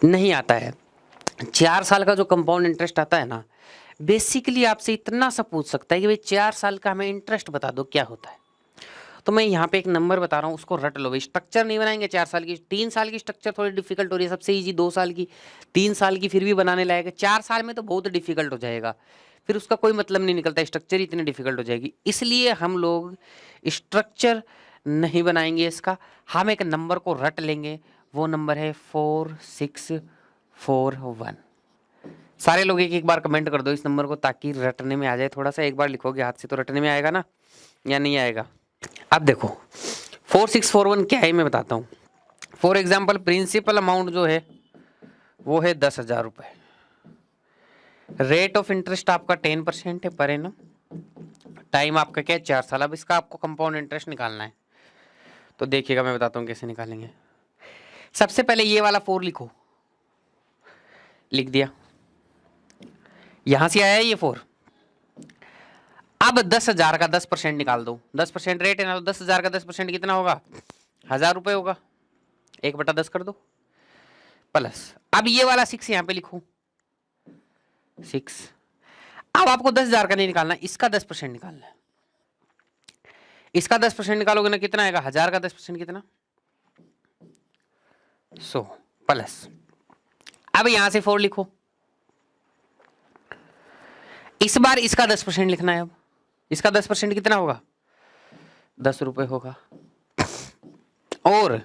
नहीं आता है। 4 साल का जो कंपाउंड इंटरेस्ट आता है ना, बेसिकली आपसे इतना सा पूछ सकता है कि भाई 4 साल का हमें इंटरेस्ट बता दो क्या होता है। तो मैं यहाँ पे एक नंबर बता रहा हूँ, उसको रट लो भाई। स्ट्रक्चर नहीं बनाएंगे 4 साल की, 3 साल की स्ट्रक्चर थोड़ी डिफिकल्ट हो रही है, सबसे इजी 2 साल की, 3 साल की फिर भी बनाने लायक है, 4 साल में तो बहुत डिफिकल्ट हो जाएगा, फिर उसका कोई मतलब नहीं निकलता, स्ट्रक्चर इतनी डिफिकल्ट हो जाएगी। इसलिए हम लोग स्ट्रक्चर नहीं बनाएंगे इसका, हम एक नंबर को रट लेंगे, वो नंबर है 4641। सारे लोग एक बार कमेंट कर दो इस नंबर को, ताकि रटने में आ जाए थोड़ा सा। एक बार लिखोगे हाथ से तो रटने में आएगा ना, या नहीं आएगा। अब देखो 4641 क्या है मैं बताता हूँ। फॉर एग्जाम्पल प्रिंसिपल अमाउंट जो है वो है 10,000 रुपये, रेट ऑफ इंटरेस्ट आपका 10% है पर एनम, टाइम आपका क्या है 4 साल। अब इसका आपको कंपाउंड इंटरेस्ट निकालना है, तो देखिएगा मैं बताता हूँ कैसे निकालेंगे। सबसे पहले ये वाला 4 लिखो, लिख दिया, यहां से आया ये 4। अब 10,000 का 10% निकाल दो, 10% रेट है ना, तो 10,000 का 10% कितना होगा, 1,000 रुपये होगा, 1/10 कर दो, प्लस अब ये वाला 6 यहाँ पे लिखो 6। अब आपको 10,000 का नहीं निकालना, इसका 10% निकालना है। इसका 10% निकालोगे ना, कितना आएगा, 1,000 का 10% कितना, 100, प्लस अब यहां से 4 लिखो, इस बार इसका 10% लिखना है। अब इसका 10% कितना होगा, 10 रुपए होगा। और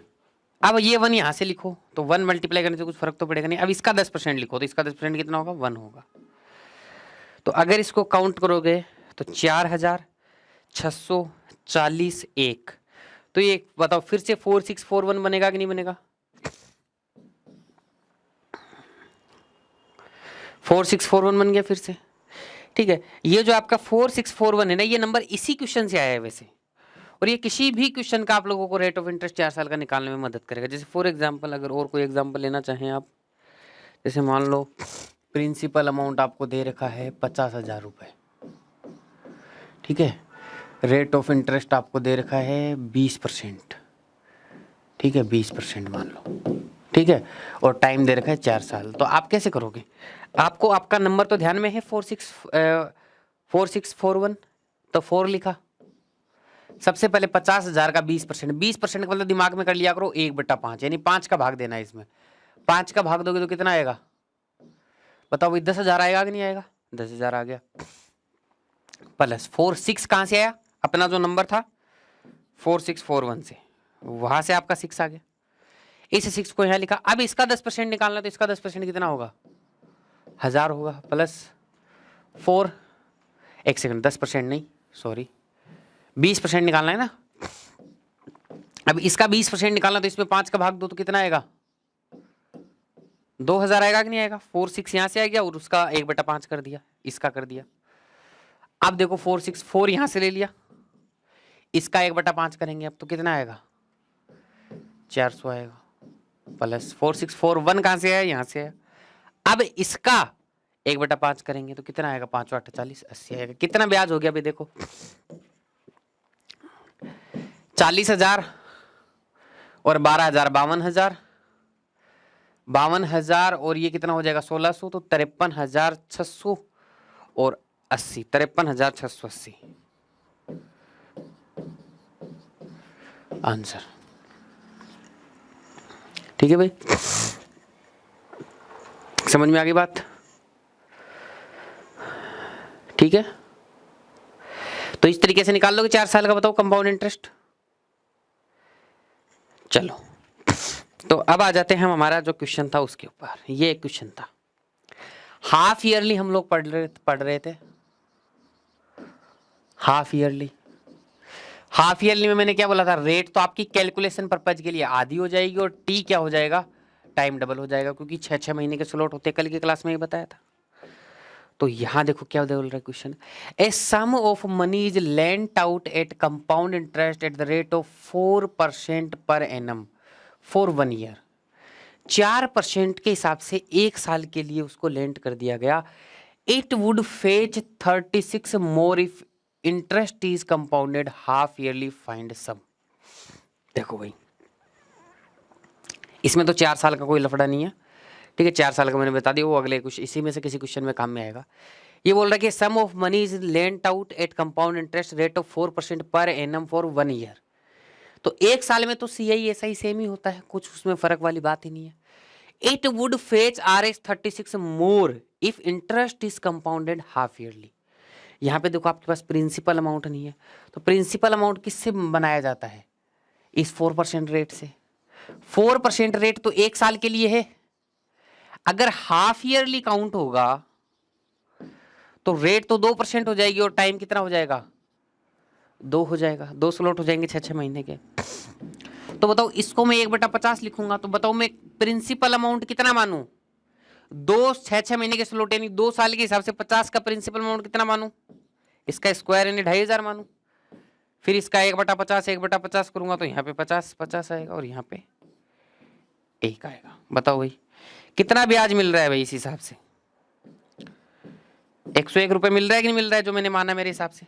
अब ये 1 यहां से लिखो, तो 1 मल्टीप्लाई करने से कुछ फर्क तो पड़ेगा नहीं। अब इसका 10% लिखो, तो इसका 10% कितना होगा, 1 होगा। तो अगर इसको काउंट करोगे तो 4,640 1, तो ये बताओ फिर से 4641 बनेगा कि नहीं बनेगा, 4641 बन गया फिर से। ठीक है, ये जो आपका 4641 है ना, ये नंबर इसी क्वेश्चन से आया है वैसे, और ये किसी भी क्वेश्चन का आप लोगों को रेट ऑफ इंटरेस्ट 4 साल का निकालने में मदद करेगा। जैसे फॉर एग्जांपल, अगर और कोई एग्जांपल लेना चाहें आप, जैसे मान लो प्रिंसिपल अमाउंट आपको दे रखा है 50,000 रुपये, ठीक है, रेट ऑफ इंटरेस्ट आपको दे रखा है 20%, ठीक है, 20% मान लो, ठीक है, और टाइम दे रखा है 4 साल। तो आप कैसे करोगे, आपको आपका नंबर तो ध्यान में है 4641, तो 4 लिखा, सबसे पहले 50,000 का 20%, 20% का मतलब दिमाग में कर लिया करो 1/5, यानी 5 का भाग देना है इसमें। 5 का भाग दोगे तो कितना आएगा, बताओ भाई, 10,000 आएगा कि नहीं आएगा, 10,000 आ गया, प्लस 46 कहां से आया, अपना जो नंबर था 4641 से, वहां से आपका 6 आ गया, इस 6 को यहां लिखा। अब इसका 10% निकालना, तो इसका 10% कितना होगा, 1,000 होगा, प्लस 4, एक सेकंड, 10% नहीं, सॉरी, 20% निकालना है ना। अब इसका 20% निकालना, तो इसमें 5 का भाग दो तो कितना आएगा, 2,000 आएगा कि नहीं आएगा। 46 यहां से आ गया और उसका 1/5 कर दिया, इसका कर दिया। अब देखो 464 यहां से ले लिया, इसका 1/5 करेंगे अब, तो कितना आएगा, 400 आएगा, प्लस 4641 कहां से आया, यहां से आया। अब इसका 1/5 करेंगे तो कितना आएगा, 5 8 40 80 आएगा। कितना ब्याज हो गया भाई, देखो 40,000 और 12,000, 52,000, 52,000 और ये कितना हो जाएगा 1,600, तो 53,600 और 80, 53,680 आंसर। ठीक है भाई, समझ में आ गई बात, ठीक है। तो इस तरीके से निकाल लोगे 4 साल का, बताओ कंपाउंड इंटरेस्ट। चलो, तो अब आ जाते हैं हम हमारा जो क्वेश्चन था उसके ऊपर। ये एक क्वेश्चन था, हाफ ईयरली हम लोग पढ़ रहे थे, हाफ ईयरली। हाफ ईयरली में मैंने क्या बोला था, रेट तो आपकी कैलकुलेशन पर्पज के लिए आधी हो जाएगी और टी क्या हो जाएगा, टाइम डबल हो जाएगा, क्योंकि 6-6 महीने के स्लॉट होते, कल की क्लास में ही बताया था। तो यहां देखो क्या बोल रहा है question, a sum of money is lent out at compound interest at the rate of 4% per annum for 1 year. 4% के हिसाब से 1 साल के लिए उसको लेंट कर दिया गया। It would fetch 36 more if interest is compounded half yearly, find sum. देखो भाई, इसमें तो 4 साल का कोई लफड़ा नहीं है, ठीक है, 4 साल का मैंने बता दिया, वो अगले कुछ इसी में से किसी क्वेश्चन में काम में आएगा। ये बोल रहा है कि sum of money is lent out at compound interest rate of 4% per annum for 1 year. तो एक साल में तो CI SI सेम ही होता है, कुछ उसमें फर्क वाली बात ही नहीं है। It would fetch RS36 more if interest is compounded half yearly. यहाँ पे देखो आपके पास प्रिंसिपल अमाउंट नहीं है, तो प्रिंसिपल अमाउंट किससे बनाया जाता है? इस 4% रेट से। 4% रेट तो एक साल के लिए है। अगर हाफ ईयरली काउंट होगा तो रेट तो 2% हो जाएगी और टाइम कितना हो जाएगा? 2 हो जाएगा, 2 स्लॉट हो जाएंगे 6 महीने के। तो बताओ इसको मैं 1/50 लिखूंगा, तो बताओ मैं प्रिंसिपल अमाउंट कितना मानूं? 2 6 महीने के स्लॉट यानी 2 साल के हिसाब से 50 का प्रिंसिपल अमाउंट कितना मानूं? इसका स्क्वायर यानी 2500 मानूं। फिर इसका 1/50 करूंगा तो यहाँ पे 50 आएगा और यहाँ पे 1 आएगा। बताओ भाई कितना ब्याज मिल रहा है भाई? इस हिसाब से 101 रुपए मिल रहा है कि नहीं मिल रहा है? जो मैंने माना मेरे हिसाब से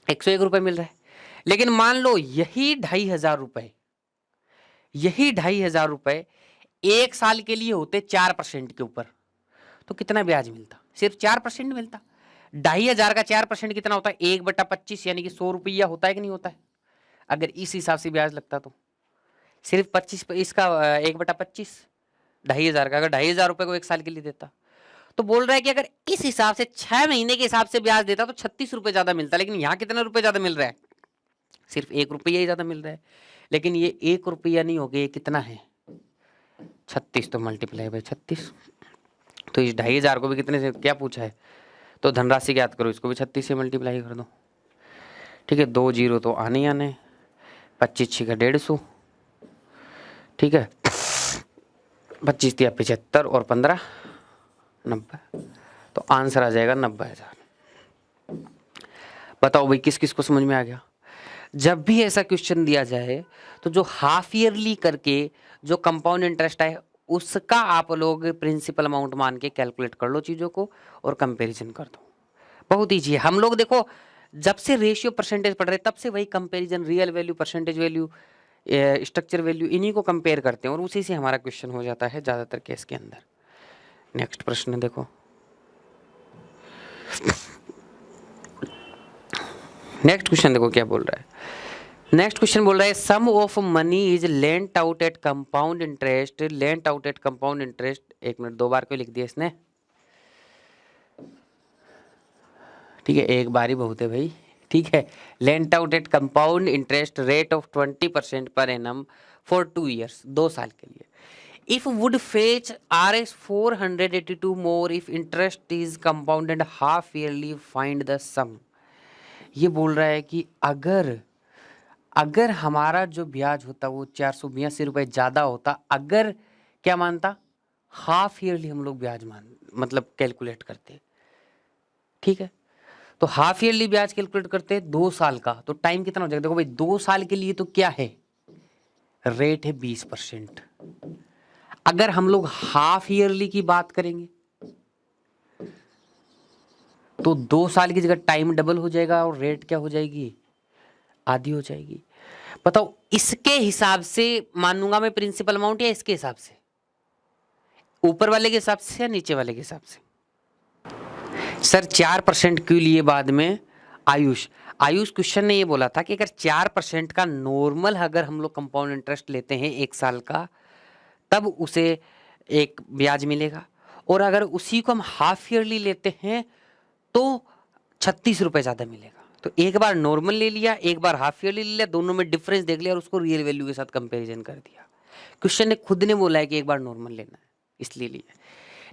101 रुपए मिल रहा है। लेकिन मान लो यही 2500 रुपए, यही 2500 रुपए एक साल के लिए होते 4% के ऊपर, तो कितना ब्याज मिलता? सिर्फ 4% मिलता। 2500 का 4% कितना होता है? 1/25 यानी कि 100 रुपया होता है कि नहीं होता है? अगर इस हिसाब से ब्याज लगता तो सिर्फ 25 इसका 1/25 2500 का, अगर 2500 रुपए को एक साल के लिए देता तो बोल रहा है कि अगर इस हिसाब से 6 महीने के हिसाब से ब्याज देता तो 36 रुपए ज्यादा मिलता। लेकिन यहाँ कितना रुपए ज्यादा मिल रहा है? सिर्फ 1 रुपया ही ज्यादा मिल रहा है। लेकिन ये 1 रुपया नहीं हो गया, ये कितना है? 36। तो मल्टीप्लाई बाय 36। तो इस 2500 को भी कितने से क्या पूछा है? तो धनराशि ज्ञात करो, इसको भी 36 से मल्टीप्लाई कर दो। ठीक है, 2 जीरो तो आने ही आने, 25 6 का 150। ठीक है, 25 तिया 75 और 15 90। तो आंसर आ जाएगा 90,000। बताओ भाई किस किस को समझ में आ गया? जब भी ऐसा क्वेश्चन दिया जाए तो जो हाफ ईयरली करके जो कंपाउंड इंटरेस्ट है उसका आप लोग प्रिंसिपल अमाउंट मान के कैलकुलेट कर लो चीज़ों को और कंपैरिजन कर दो। बहुत ईजी है। हम लोग देखो जब से रेशियो परसेंटेज पढ़ रहे तब से वही comparison, real value, percentage value, structure value, इन्हीं को कंपेयर करते हैं और उसी से हमारा क्वेश्चन हो जाता है ज़्यादातर केस के अंदर। नेक्स्ट प्रश्न देखो, नेक्स्ट क्वेश्चन देखो क्या बोल रहा है। नेक्स्ट क्वेश्चन बोल रहा है sum of money is lent out at compound interest, lent out at compound interest. 1 minute, 2 बार क्यों लिख दिया इसने? ठीक है, एक बार ही बहुत है भाई। ठीक है, lent out at compound interest rate of 20% per annum for 2 years, 2 साल के लिए। If would fetch RS 482 more if interest is compounded half yearly, find the sum. ये बोल रहा है कि अगर हमारा जो ब्याज होता वो 482 रुपए ज्यादा होता, अगर क्या मानता? हाफ ईयरली हम लोग ब्याज मतलब कैलकुलेट करते। ठीक है, तो हाफ ईयरली ब्याज कैलकुलेट करते हैं 2 साल का, तो टाइम कितना हो जाएगा? देखो भाई 2 साल के लिए तो क्या है? रेट है 20%। अगर हम लोग हाफ ईयरली की बात करेंगे तो 2 साल की जगह टाइम डबल हो जाएगा और रेट क्या हो जाएगी? आधी हो जाएगी। बताओ इसके हिसाब से मानूंगा मैं प्रिंसिपल अमाउंट या इसके हिसाब से? ऊपर वाले के हिसाब से या नीचे वाले के हिसाब से? सर 4% क्यों लिए बाद में? आयुष क्वेश्चन ने ये बोला था कि अगर 4% का नॉर्मल अगर हम लोग कंपाउंड इंटरेस्ट लेते हैं 1 साल का तब उसे एक ब्याज मिलेगा, और अगर उसी को हम हाफ ईयरली लेते हैं तो 36 रुपए ज्यादा मिलेगा। तो एक बार नॉर्मल ले लिया, एक बार हाफ ईयरली ले लिया, दोनों में डिफरेंस देख लिया और उसको रियल वैल्यू के साथ कंपैरिजन कर दिया। क्वेश्चन ने खुद ने बोला है कि एक बार नॉर्मल लेना है, इसलिए लिया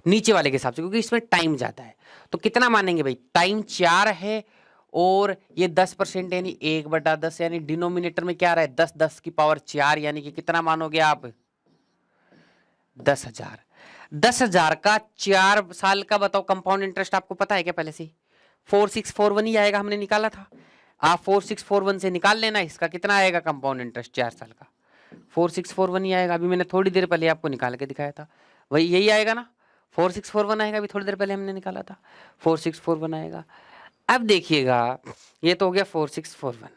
नीचे वाले के हिसाब से, क्योंकि इसमें टाइम ज्यादा है। तो कितना मानेंगे भाई? टाइम 4 है और ये 10% यानी 1/10, यानी डिनोमिनेटर में क्या आ रहा है? 10 10 की पावर 4, यानी कि कितना मानोगे आप? 10,000। 10,000 का 4 साल का बताओ कंपाउंड इंटरेस्ट आपको पता है क्या पहले से? 4641 ही आएगा, हमने निकाला था। आप 4641 से निकाल लेना, इसका कितना आएगा कंपाउंड इंटरेस्ट 4 साल का? 4641 ही आएगा। अभी मैंने थोड़ी देर पहले आपको निकाल के दिखाया था, वही यही आएगा ना, 4641 आएगा। अभी थोड़ी देर पहले हमने निकाला था, 4641 आएगा। अब देखिएगा ये तो हो गया 4641।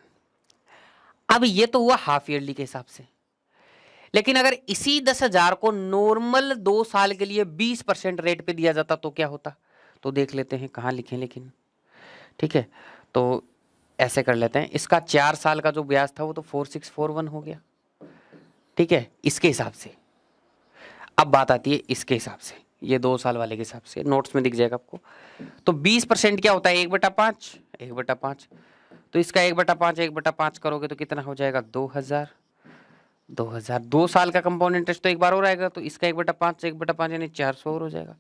अब ये तो हुआ हाफ ईयरली के हिसाब से, लेकिन अगर इसी 10,000 को नॉर्मल 2 साल के लिए 20% रेट पे दिया जाता तो क्या होता? तो देख लेते हैं कहाँ लिखें। लेकिन ठीक है, तो ऐसे कर लेते हैं, इसका 4 साल का जो ब्याज था वो तो 4641 हो गया, ठीक है, इसके हिसाब से। अब बात आती है इसके हिसाब से, ये 2 साल वाले के हिसाब से, नोट्स में दिख जाएगा आपको। तो 20% क्या होता है? 1/5, 1/5। तो इसका 1/5, 1/5 करोगे तो कितना हो जाएगा? 2000। 2 साल का कंपाउंड इंटरेस्ट तो एक बार और आएगा, तो इसका 1/5, 1/5 यानी 400 और हो जाएगा।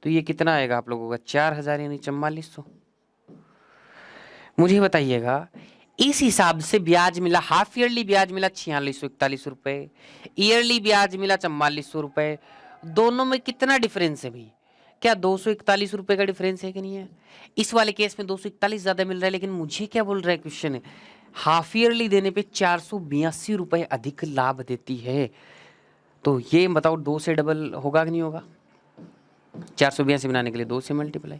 तो ये कितना आएगा आप लोगों का? 4000 यानी 4400। मुझे बताइएगा, इस हिसाब से ब्याज मिला, हाफ ईयरली ब्याज मिला 4641 रुपए, ईयरली ब्याज मिला 4400 रुपए, दोनों में कितना डिफरेंस है भाई? क्या 241 रुपए का डिफरेंस है कि नहीं है? इस वाले केस में 241 ज्यादा मिल रहा है, लेकिन मुझे क्या बोल रहा है क्वेश्चन, हाफ ईयरली देने पे 482 रुपए अधिक लाभ देती है। तो ये बताओ 2 से डबल होगा कि नहीं होगा? 482 बनाने के लिए 2 से मल्टीप्लाई।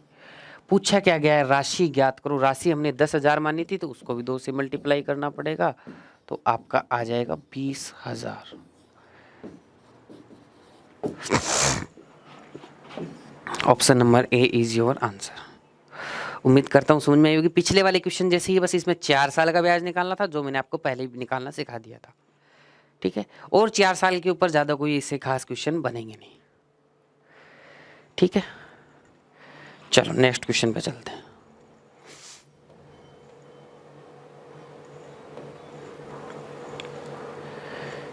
पूछा क्या गया है? राशि ज्ञात करो। राशि हमने 10,000 मानी थी, तो उसको भी 2 से मल्टीप्लाई करना पड़ेगा, तो आपका आ जाएगा 20,000। Option number A is your answer. उम्मीद करता हूँ समझ में आई होगी। पिछले वाले क्वेश्चन जैसे ही, बस इसमें 4 साल का ब्याज निकालना था, जो मैंने आपको पहले भी निकालना सिखा दिया था, ठीक है। और 4 साल के ऊपर ज़्यादा कोई इससे खास क्वेश्चन बनेंगे नहीं, ठीक है। चलो नेक्स्ट क्वेश्चन पे चलते हैं।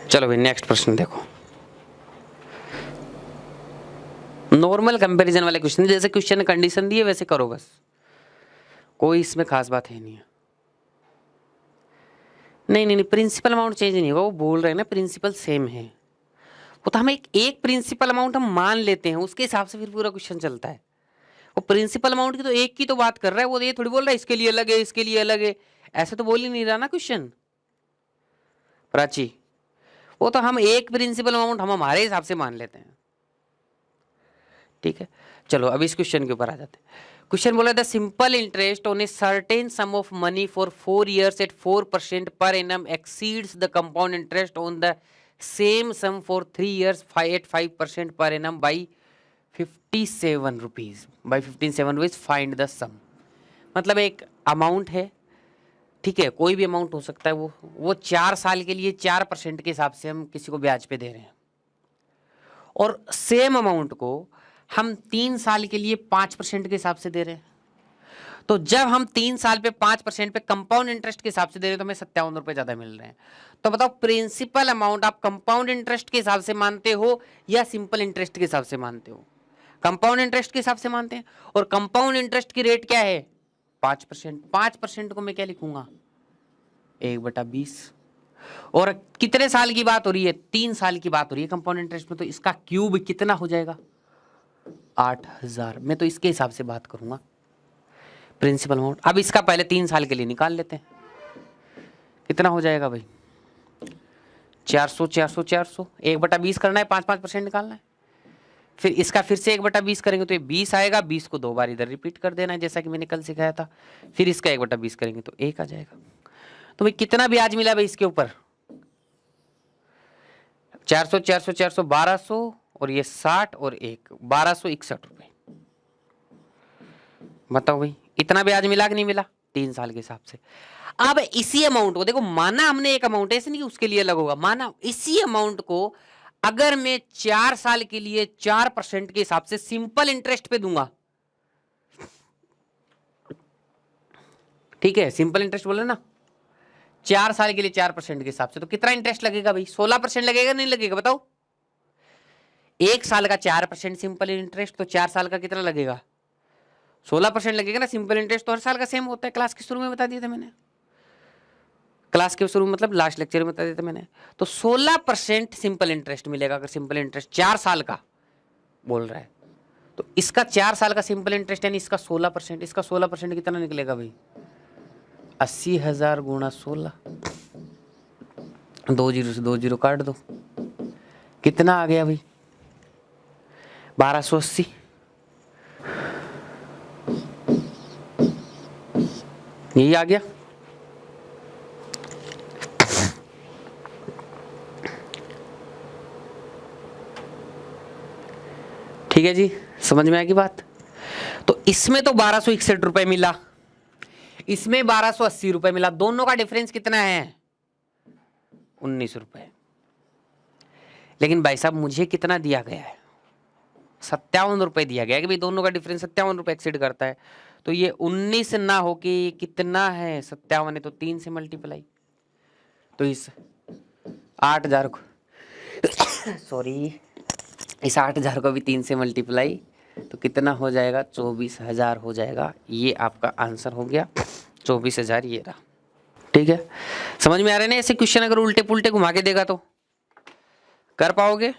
चलो भाई नेक्स्ट प्रश्न देखो। नॉर्मल कंपैरिजन वाले क्वेश्चन, जैसे क्वेश्चन ने कंडीशन दी है वैसे करो बस, कोई इसमें खास बात है नहीं है। नहीं, प्रिंसिपल अमाउंट चेंज नहीं होगा, वो बोल रहे हैं ना प्रिंसिपल सेम है। वो तो हम एक प्रिंसिपल अमाउंट हम मान लेते हैं, उसके हिसाब से फिर पूरा क्वेश्चन चलता है। वो प्रिंसिपल अमाउंट की तो एक की तो बात कर रहा है, वो ये थोड़ी बोल रहा है इसके लिए अलग है, इसके लिए अलग है, ऐसे तो बोल ही नहीं रहा ना क्वेश्चन प्राची। वो तो हम एक प्रिंसिपल अमाउंट हम हमारे हिसाब से मान लेते हैं, ठीक है। चलो अब इस क्वेश्चन के ऊपर आ जाते हैं। क्वेश्चन बोला the simple interest on a certain sum of money for 4 years at 4% per annum exceeds the compound interest on the same sum for 3 years at 5% per annum by 57 rupees, by 57 rupees find the sum. मतलब एक amount है, ठीक है, कोई भी amount हो सकता है, वो 4 साल के लिए 4% के हिसाब से हम किसी को ब्याज पे दे रहे हैं, और सेम अमाउंट को हम 3 साल के लिए 5% के हिसाब से दे रहे हैं। तो जब हम 3 साल पे 5% पे कंपाउंड इंटरेस्ट के हिसाब से दे रहे हैं, तो हमें 57 रुपए ज्यादा मिल रहे हैं। तो बताओ प्रिंसिपल अमाउंट आप कंपाउंड इंटरेस्ट के हिसाब से मानते हो या सिंपल इंटरेस्ट के हिसाब से मानते हो? कंपाउंड इंटरेस्ट के हिसाब से मानते हैं, और कंपाउंड इंटरेस्ट की रेट क्या है? 5%। 5% को मैं क्या लिखूंगा? 1/20। और कितने साल की बात हो रही है? 3 साल की बात हो रही है कंपाउंड इंटरेस्ट में, तो इसका क्यूब कितना हो जाएगा? 8000। मैं तो इसके हिसाब से बात करूंगा प्रिंसिपल अमाउंट। अब इसका पहले 3 साल के लिए निकाल लेते हैं, कितना हो जाएगा भाई? 400 400 400, 1/20 करना है, 5% निकालना है। फिर इसका फिर से 1/20 करेंगे तो ये 20 आएगा, 20 को 2 बार इधर रिपीट कर देना है, जैसा कि मैंने कल सिखाया था। फिर इसका 1/20 करेंगे तो 1 आ जाएगा। तो भाई कितना ब्याज मिला भाई इसके ऊपर? 400 400 400 1200, और ये 60 और 1 1261 रुपए। बताओ भाई इतना ब्याज मिला कि नहीं मिला 3 साल के हिसाब से? अब इसी अमाउंट को देखो, माना हमने एक अमाउंट, ऐसे नहीं कि उसके लिए अलग होगा, माना इसी अमाउंट को अगर मैं 4 साल के लिए 4% के हिसाब से सिंपल इंटरेस्ट पे दूंगा, ठीक है, सिंपल इंटरेस्ट बोले ना, 4 साल के लिए 4% के हिसाब से, तो कितना इंटरेस्ट लगेगा भाई? 16% लगेगा नहीं लगेगा बताओ? 1 साल का 4% सिंपल इंटरेस्ट, तो 4 साल का कितना लगेगा? 16% लगेगा ना। सिंपल इंटरेस्ट तो हर साल का सेम होता है, क्लास के शुरू में बता दिया था मैंने, क्लास के शुरू में मतलब लास्ट लेक्चर में बता दिया था मैंने। तो 16% सिंपल इंटरेस्ट मिलेगा अगर सिंपल इंटरेस्ट 4 साल का बोल रहा है। तो इसका 4 साल का सिंपल इंटरेस्ट यानी इसका 16%, इसका 16% कितना निकलेगा भाई? 80,000 गुणा 16, 2 जीरो से 2 जीरो काट दो, कितना आ गया भाई? 1280। यही आ गया। ठीक है जी, समझ में आएगी बात? तो इसमें तो 1261 रुपए मिला, इसमें 1280 रुपए मिला, दोनों का डिफरेंस कितना है? 19 रुपए। लेकिन भाई साहब मुझे कितना दिया गया है? 57 रुपए दिया गया है कि भाई दोनों का डिफरेंस 57 रुपए एक्सीड करता है। तो ये 19 ना हो कि कितना है, 57 है तो 3 से मल्टीप्लाई, तो इस 8000 को सॉरी इस 8000 को भी 3 से मल्टीप्लाई, तो कितना हो जाएगा? 24,000 हो जाएगा। ये आपका आंसर हो गया 24,000, ये रहा। ठीक है, समझ में आ रहा है ना? ऐसे क्वेश्चन अगर उल्टे पुल्टे घुमा के देगा तो कर पाओगे?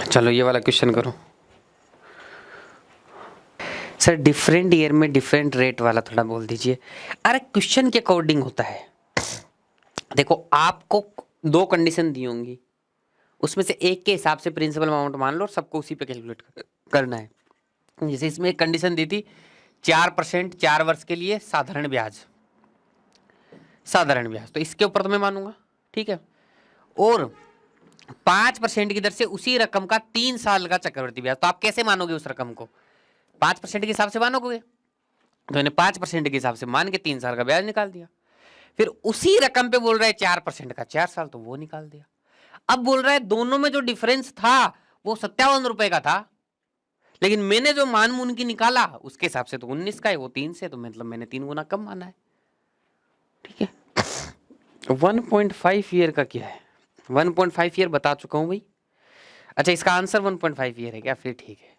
चलो ये वाला क्वेश्चन करो। सर डिफरेंट ईयर में डिफरेंट रेट वाला थोड़ा बोल दीजिए। अरे क्वेश्चन के अकॉर्डिंग होता है। देखो आपको 2 कंडीशन दी होंगी, उसमें से एक के हिसाब से प्रिंसिपल अमाउंट मान लो और सबको उसी पे कैलकुलेट करना है। जैसे इसमें एक कंडीशन दी थी 4% 4 वर्ष के लिए साधारण ब्याज, तो इसके ऊपर तो मैं मानूंगा, ठीक है। और 5% की दर से उसी रकम का 3 साल का चक्रवृद्धि ब्याज, तो आप कैसे मानोगे उस रकम को? 5% के हिसाब से मानोगे, तो मैंने 5% के हिसाब से मान के 3 साल का ब्याज निकाल दिया। फिर उसी रकम पे बोल रहा है 4% का 4 साल, तो वो निकाल दिया। अब बोल रहा है दोनों में जो डिफरेंस था वो 57 रुपए का था, लेकिन मैंने जो मान मून की निकाला उसके हिसाब से तो 19 का है, वो 3 से, तो मतलब मैंने 3 गुना कम माना है। ठीक है, 1.5 ईयर का क्या है? 1.5 ईयर बता चुका हूं भाई। अच्छा इसका आंसर 1.5 ईयर है क्या? फिर ठीक है।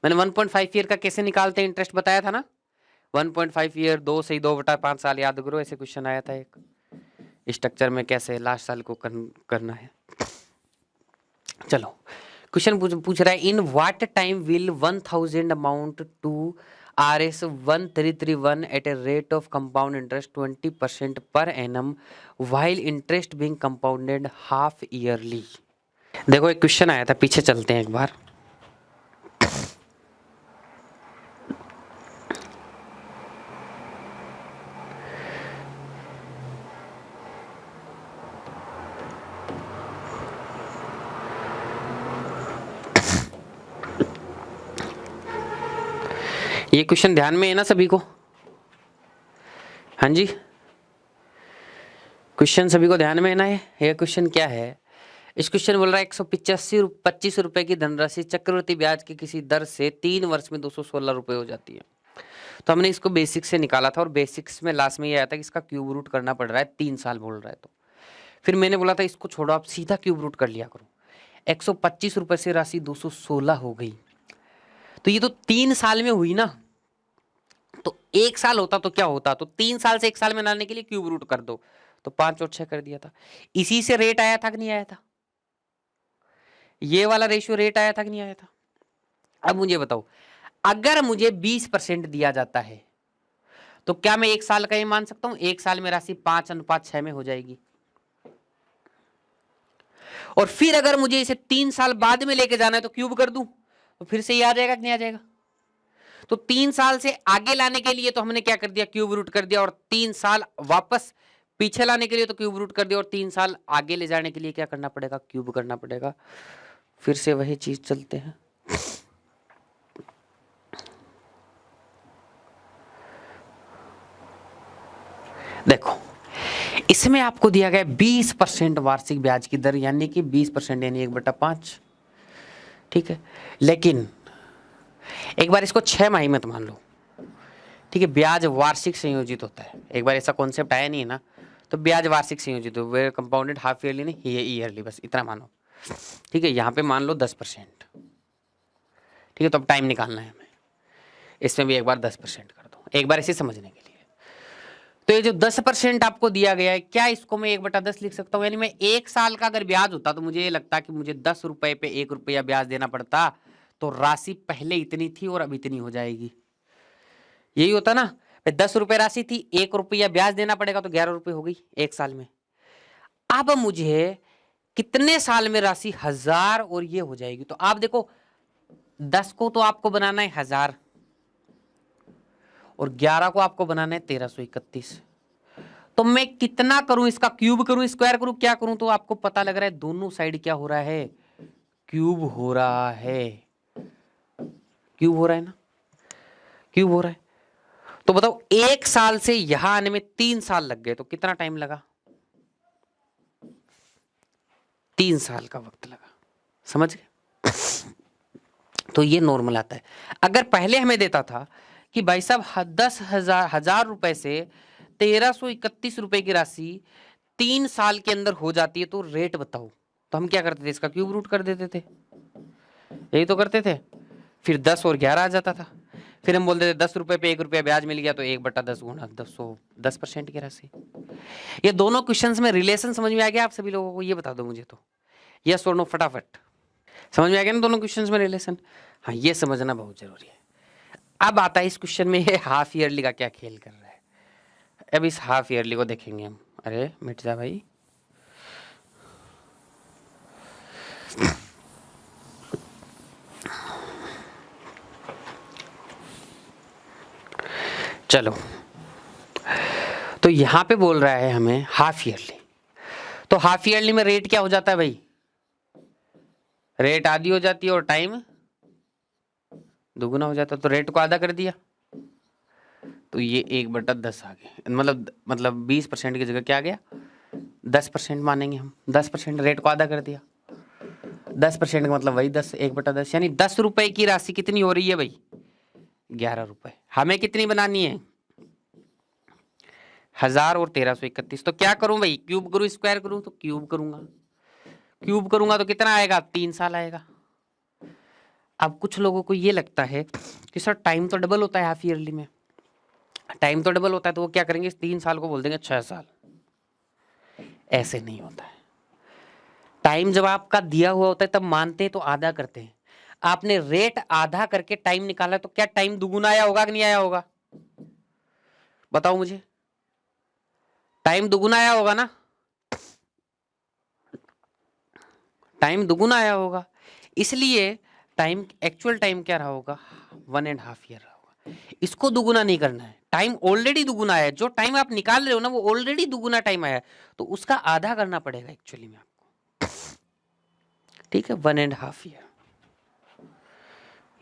मैंने 1.5 ईयर का कैसे निकालते हैं इंटरेस्ट बताया था ना। 1.5 ईयर 2 से 2/5 साल, याद करो ऐसे क्वेश्चन आया था एक स्ट्रक्चर में, कैसे लास्ट साल को करना है। चलो क्वेश्चन पूछ रहा है in what time will 1000 amount to RS 1331 at a rate of compound interest 20% per annum while interest being compounded half yearly. देखो एक क्वेश्चन आया था, पीछे चलते हैं एक बार। ये क्वेश्चन ध्यान में है ना सभी को? हाँ जी, क्वेश्चन सभी को ध्यान में है ना? ये क्वेश्चन क्या है? इस क्वेश्चन बोल रहा है 125 रुपए की धनराशि चक्रवृद्धि ब्याज की किसी दर से 3 वर्ष में 216 रुपए हो जाती है। तो हमने इसको बेसिक्स से निकाला था और बेसिक्स में लास्ट में ये आया था कि इसका क्यूब रूट करना पड़ रहा है, 3 साल बोल रहा है। तो फिर मैंने बोला था इसको छोड़ो, आप सीधा क्यूब रूट कर लिया करो। 125 रुपए से राशि 216 हो गई, तो ये तो 3 साल में हुई ना। तो 1 साल होता तो क्या होता? तो 3 साल से 1 साल में लाने के लिए क्यूब रूट कर दो, तो 5 और 6 कर दिया था। इसी से रेट आया था कि नहीं आया था? ये वाला रेशियो रेट आया था कि नहीं आया था? अब मुझे बताओ, अगर मुझे 20% दिया जाता है तो क्या मैं 1 साल का ही मान सकता हूं? 1 साल में राशि 5:6 में हो जाएगी। और फिर अगर मुझे इसे 3 साल बाद में लेके जाना है तो क्यूब कर दूं, तो फिर से ये आ जाएगा कि नहीं आ जाएगा? तो 3 साल से आगे लाने के लिए तो हमने क्या कर दिया? क्यूब रूट कर दिया। और 3 साल वापस पीछे लाने के लिए तो क्यूब रूट कर दिया। और 3 साल आगे ले जाने के लिए क्या करना पड़ेगा? क्यूब करना पड़ेगा। फिर से वही चीज चलते हैं। देखो इसमें आपको दिया गया 20% वार्षिक ब्याज की दर, यानी कि 20% यानी 1/5। ठीक है, लेकिन एक बार इसको 6 माही मत मान लो। ठीक है, ब्याज वार्षिक संयोजित होता है। एक बार ऐसा कॉन्सेप्ट आया नहीं है ना, तो ब्याज वार्षिक संयोजित हो, वे कंपाउंडेड हाफ ईयरली नहीं, ये ईयरली, बस इतना मानो। ठीक है, यहाँ पे मान लो 10%। ठीक है, तो अब टाइम निकालना है हमें, इसमें भी एक बार 10% कर दो, एक बार इसे समझने के लिए। तो ये जो 10% आपको दिया गया है, क्या इसको मैं 1/10 लिख सकता हूँ? यानी मैं 1 साल का अगर ब्याज होता तो मुझे ये लगता कि मुझे 10 रुपए पे 1 रुपया ब्याज देना पड़ता, तो राशि पहले इतनी थी और अब इतनी हो जाएगी। यही होता ना, 10 रुपए राशि थी, 1 रुपया ब्याज देना पड़ेगा, तो 11 रुपए हो गई 1 साल में। अब मुझे कितने साल में राशि 1000 और ये हो जाएगी। तो आप देखो 10 को तो आपको बनाना है 1000 और 11 को आपको बनाना है 1331। तो मैं कितना करूं? इसका क्यूब करूं, स्क्वायर करूं, क्या करूं? तो आपको पता लग रहा है दोनों साइड क्या हो रहा है? क्यूब हो रहा है, क्यूब हो रहा है ना, क्यूब हो रहा है। तो बताओ 1 साल से यहां आने में 3 साल लग गए, तो कितना टाइम लगा? 3 साल का वक्त लगा, समझ गए? तो ये नॉर्मल आता है। अगर पहले हमें देता था कि भाई साहब 10,000 रुपए से 1331 रुपए की राशि 3 साल के अंदर हो जाती है, तो रेट बताओ, तो हम क्या करते थे? इसका क्यूब रूट कर देते थे, यही तो करते थे। फिर 10 और 11 आ जाता था, फिर हम बोलते थे 10 रुपए पे 1 रुपया ब्याज मिल गया, तो 1/10 गुणा 10% की राशि। ये दोनों क्वेश्चंस में रिलेशन समझ में आ गया आप सभी लोगों को? ये बता दो मुझे तो, यस और नो फटाफट। समझ में आ गया ना दोनों क्वेश्चंस में रिलेशन? हाँ, ये समझना बहुत जरूरी है। अब आता है इस क्वेश्चन में ये हाफ ईयरली का क्या खेल कर रहा है। अब इस हाफ ईयरली को देखेंगे हम। अरे मिट जा भाई, चलो। तो यहां पे बोल रहा है हमें हाफ ईयरली, तो हाफ ईयरली में रेट क्या हो जाता है भाई? रेट आधी हो जाती है और टाइम दुगुना हो जाता है, तो रेट को आधा कर दिया, तो ये 1/10 आ गया। मतलब 20% की जगह क्या आ गया? 10% मानेंगे हम। 10% रेट को आधा कर दिया, 10% का मतलब वही 10, 1/10, यानी 10 रुपए की राशि कितनी हो रही है भाई? 11 रुपए। हमें कितनी बनानी है? 1000 और 1331। तो क्या करूं भाई? क्यूब करूं स्क्वायर करूं? तो क्यूब करूंगा, क्यूब करूंगा तो कितना आएगा? 3 साल आएगा। अब कुछ लोगों को ये लगता है कि सर टाइम तो डबल होता है हाफ ईयरली में, टाइम तो डबल होता है, तो वो क्या करेंगे? 3 साल को बोल देंगे 6 साल। ऐसे नहीं होता है। टाइम जब आपका दिया हुआ होता है तब मानते हैं तो आधा करते हैं। आपने रेट आधा करके टाइम निकाला, तो क्या टाइम दुगुना आया होगा कि नहीं आया होगा? बताओ मुझे, टाइम दुगुना आया होगा ना? टाइम दुगुना आया होगा, इसलिए टाइम, एक्चुअल टाइम क्या रहा होगा? 1.5 ईयर रहा होगा। इसको दुगुना नहीं करना है, टाइम ऑलरेडी दुगुना आया है। जो टाइम आप निकाल रहे हो ना, वो ऑलरेडी दुगुना टाइम आया है, तो उसका आधा करना पड़ेगा एक्चुअली में आपको। ठीक है, 1.5 ईयर।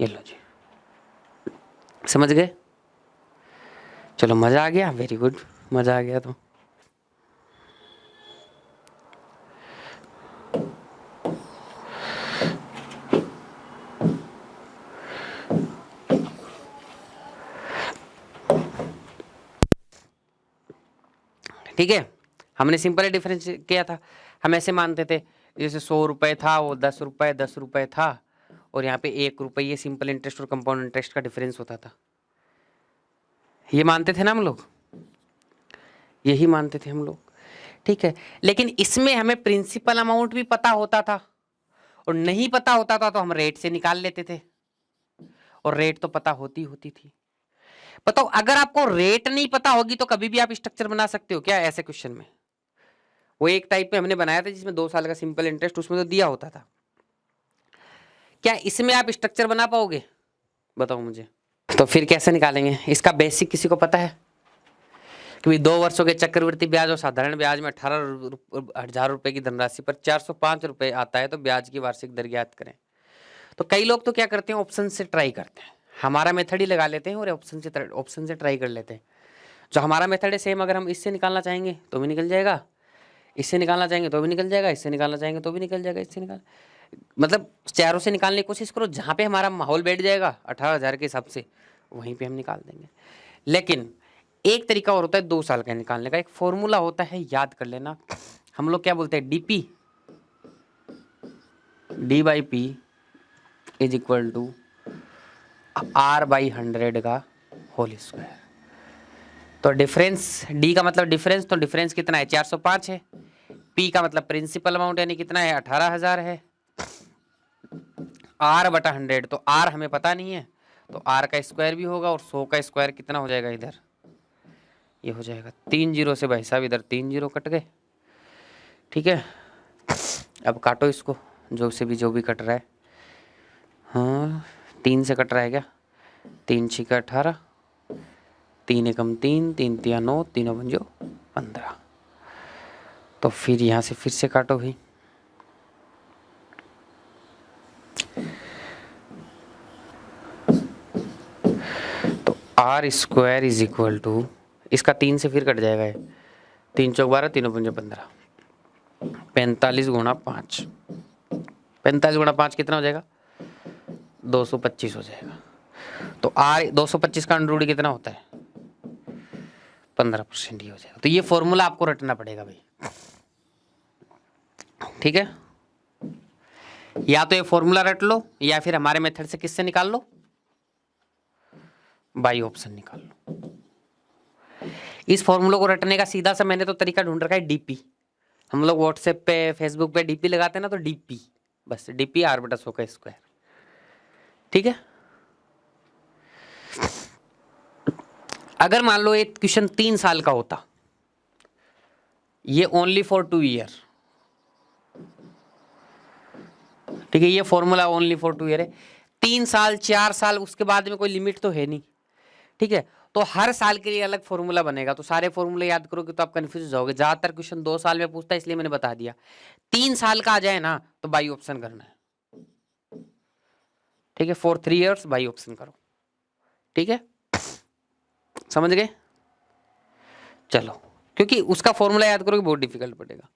ये लो जी, समझ गए? चलो, मजा आ गया? वेरी गुड, मजा आ गया तो ठीक है। हमने सिंपल डिफरेंस किया था। हम ऐसे मानते थे जैसे 100 रुपए था, वो 10 रुपए 10 रुपए था, और यहाँ पे 1 रुपए, ये सिंपल इंटरेस्ट और कंपाउंड इंटरेस्ट का डिफरेंस होता था। ये मानते थे ना हम लोग, यही मानते थे हम लोग। ठीक है, लेकिन इसमें हमें प्रिंसिपल अमाउंट भी पता होता था, और नहीं पता होता था तो हम रेट से निकाल लेते थे, और रेट तो पता होती थी। बताओ, अगर आपको रेट नहीं पता होगी तो कभी भी आप स्ट्रक्चर बना सकते हो क्या ऐसे क्वेश्चन में? वो एक टाइप में हमने बनाया था जिसमें 2 साल का सिंपल इंटरेस्ट उसमें तो दिया होता था। क्या इसमें आप स्ट्रक्चर बना पाओगे? बताओ मुझे। तो फिर कैसे निकालेंगे इसका बेसिक? किसी को पता है कि 2 वर्षों के चक्रवृद्धि ब्याज और साधारण ब्याज में 18,000 रुपए की धनराशि पर 405 रुपए आता है, तो ब्याज की वार्षिक दर ज्ञात करें। तो कई लोग तो क्या करते हैं, ऑप्शन से ट्राई करते हैं। हमारा मेथड ही लगा लेते हैं और ऑप्शन से ट्राई कर लेते हैं। जो हमारा मेथड है सेम, अगर हम इससे निकालना चाहेंगे तो भी निकल जाएगा, इससे निकालना चाहेंगे तो भी निकल जाएगा, इससे निकालना चाहेंगे तो भी निकल जाएगा, इससे निकाल, मतलब चारों से निकालने की कोशिश करो, जहाँ पे हमारा माहौल बैठ जाएगा 18,000 के हिसाब से, वहीं पे हम निकाल देंगे। लेकिन एक तरीका और होता है 2 साल का निकालने का। एक फॉर्मूला होता है, याद कर लेना। हम लोग क्या बोलते हैं? DP, D/P is equal to R/100 का होल स्क्वायर। तो डिफरेंस, D का मतलब डिफरेंस, तो डिफरेंस कितना है? 405 है। P का मतलब प्रिंसिपल अमाउंट यानी कितना है? 18,000 है। R/100, तो R हमें पता नहीं है, तो R का स्क्वायर भी होगा, और 100 का स्क्वायर कितना हो जाएगा? इधर ये हो जाएगा 3 जीरो से, भाई साहब इधर 3 जीरो कट गए। ठीक है, अब काटो इसको, जो भी कट रहा है। हाँ, 3 से कट रहा है क्या? 3 छिका 18, 3 एकम 3, 3 तिया 9, तीनों बन जो 15। तो फिर यहाँ से फिर से काटो भाई, R square is equal to, इसका 3 से फिर कट जाएगा है, 3 चौक 12, 3 पंजे 15, 45 गुणा 5, 45 गुणा 5 कितना हो जाएगा, 225 हो जाएगा। तो आर 225 का अंडर रूट कितना होता है, 15% ही हो जाएगा। तो ये फॉर्मूला आपको रटना पड़ेगा भाई, ठीक है। या तो ये फॉर्मूला रट लो या फिर हमारे मेथड से किससे निकाल लो, बाई ऑप्शन निकाल लो। इस फॉर्मूला को रटने का सीधा सा मैंने तो तरीका ढूंढ रखा है डीपी। हम लोग व्हाट्सएप पे फेसबुक पे डीपी लगाते हैं ना, तो डीपी, बस डीपी आर बटा 100 का स्क्वायर, ठीक है। अगर मान लो एक क्वेश्चन 3 साल का होता, ये ओनली फॉर 2 ईयर, ठीक है, ये फॉर्मूला ओनली फॉर 2 ईयर है। 3 साल 4 साल उसके बाद में कोई लिमिट तो है नहीं, ठीक है। तो हर साल के लिए अलग फॉर्मूला बनेगा, तो सारे फॉर्मूले याद करोगे तो आप कंफ्यूज हो जाओगे। ज्यादातर क्वेश्चन 2 साल में पूछता है, इसलिए मैंने बता दिया। 3 साल का आ जाए ना तो बाई ऑप्शन करना है, ठीक है। फॉर 3 ईयर्स बाई ऑप्शन करो, ठीक है, समझ गए। चलो, क्योंकि उसका फॉर्मूला याद करोगे बहुत डिफिकल्ट पड़ेगा।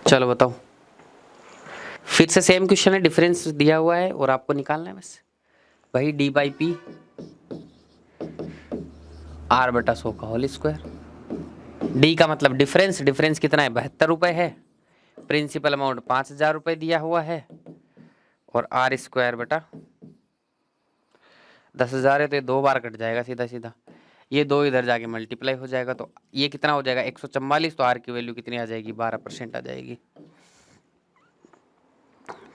चलो बताओ, फिर से सेम क्वेश्चन है, डिफरेंस दिया हुआ है और आपको निकालना है बस भाई, डी बाई पी आर बटा 100 का होल स्क्वायर। डी का मतलब डिफरेंस, डिफरेंस कितना है, 72 रुपए है। प्रिंसिपल अमाउंट 5000 रुपए दिया हुआ है, और आर स्क्वायर बटा 10,000 है, तो ये 2 बार कट जाएगा सीधा सीधा, ये 2 इधर जाके मल्टीप्लाई हो जाएगा, तो ये कितना हो जाएगा 144। तो आर की वैल्यू कितनी आ जाएगी, 12% आ जाएगी,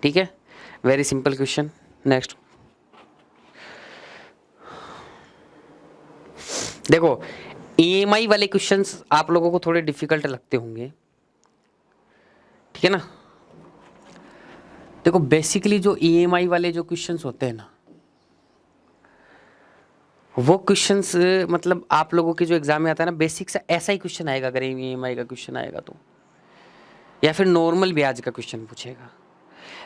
ठीक है। Very simple question. नेक्स्ट देखो, ईएमआई वाले क्वेश्चंस आप लोगों को थोड़े डिफिकल्ट लगते होंगे, ठीक है ना। देखो बेसिकली जो ईएमआई वाले जो क्वेश्चंस होते हैं ना, वो क्वेश्चंस मतलब आप लोगों के जो एग्जाम में आता है ना, बेसिक सा ऐसा ही क्वेश्चन आएगा अगर ईएमआई का क्वेश्चन आएगा तो, या फिर नॉर्मल ब्याज का क्वेश्चन पूछेगा।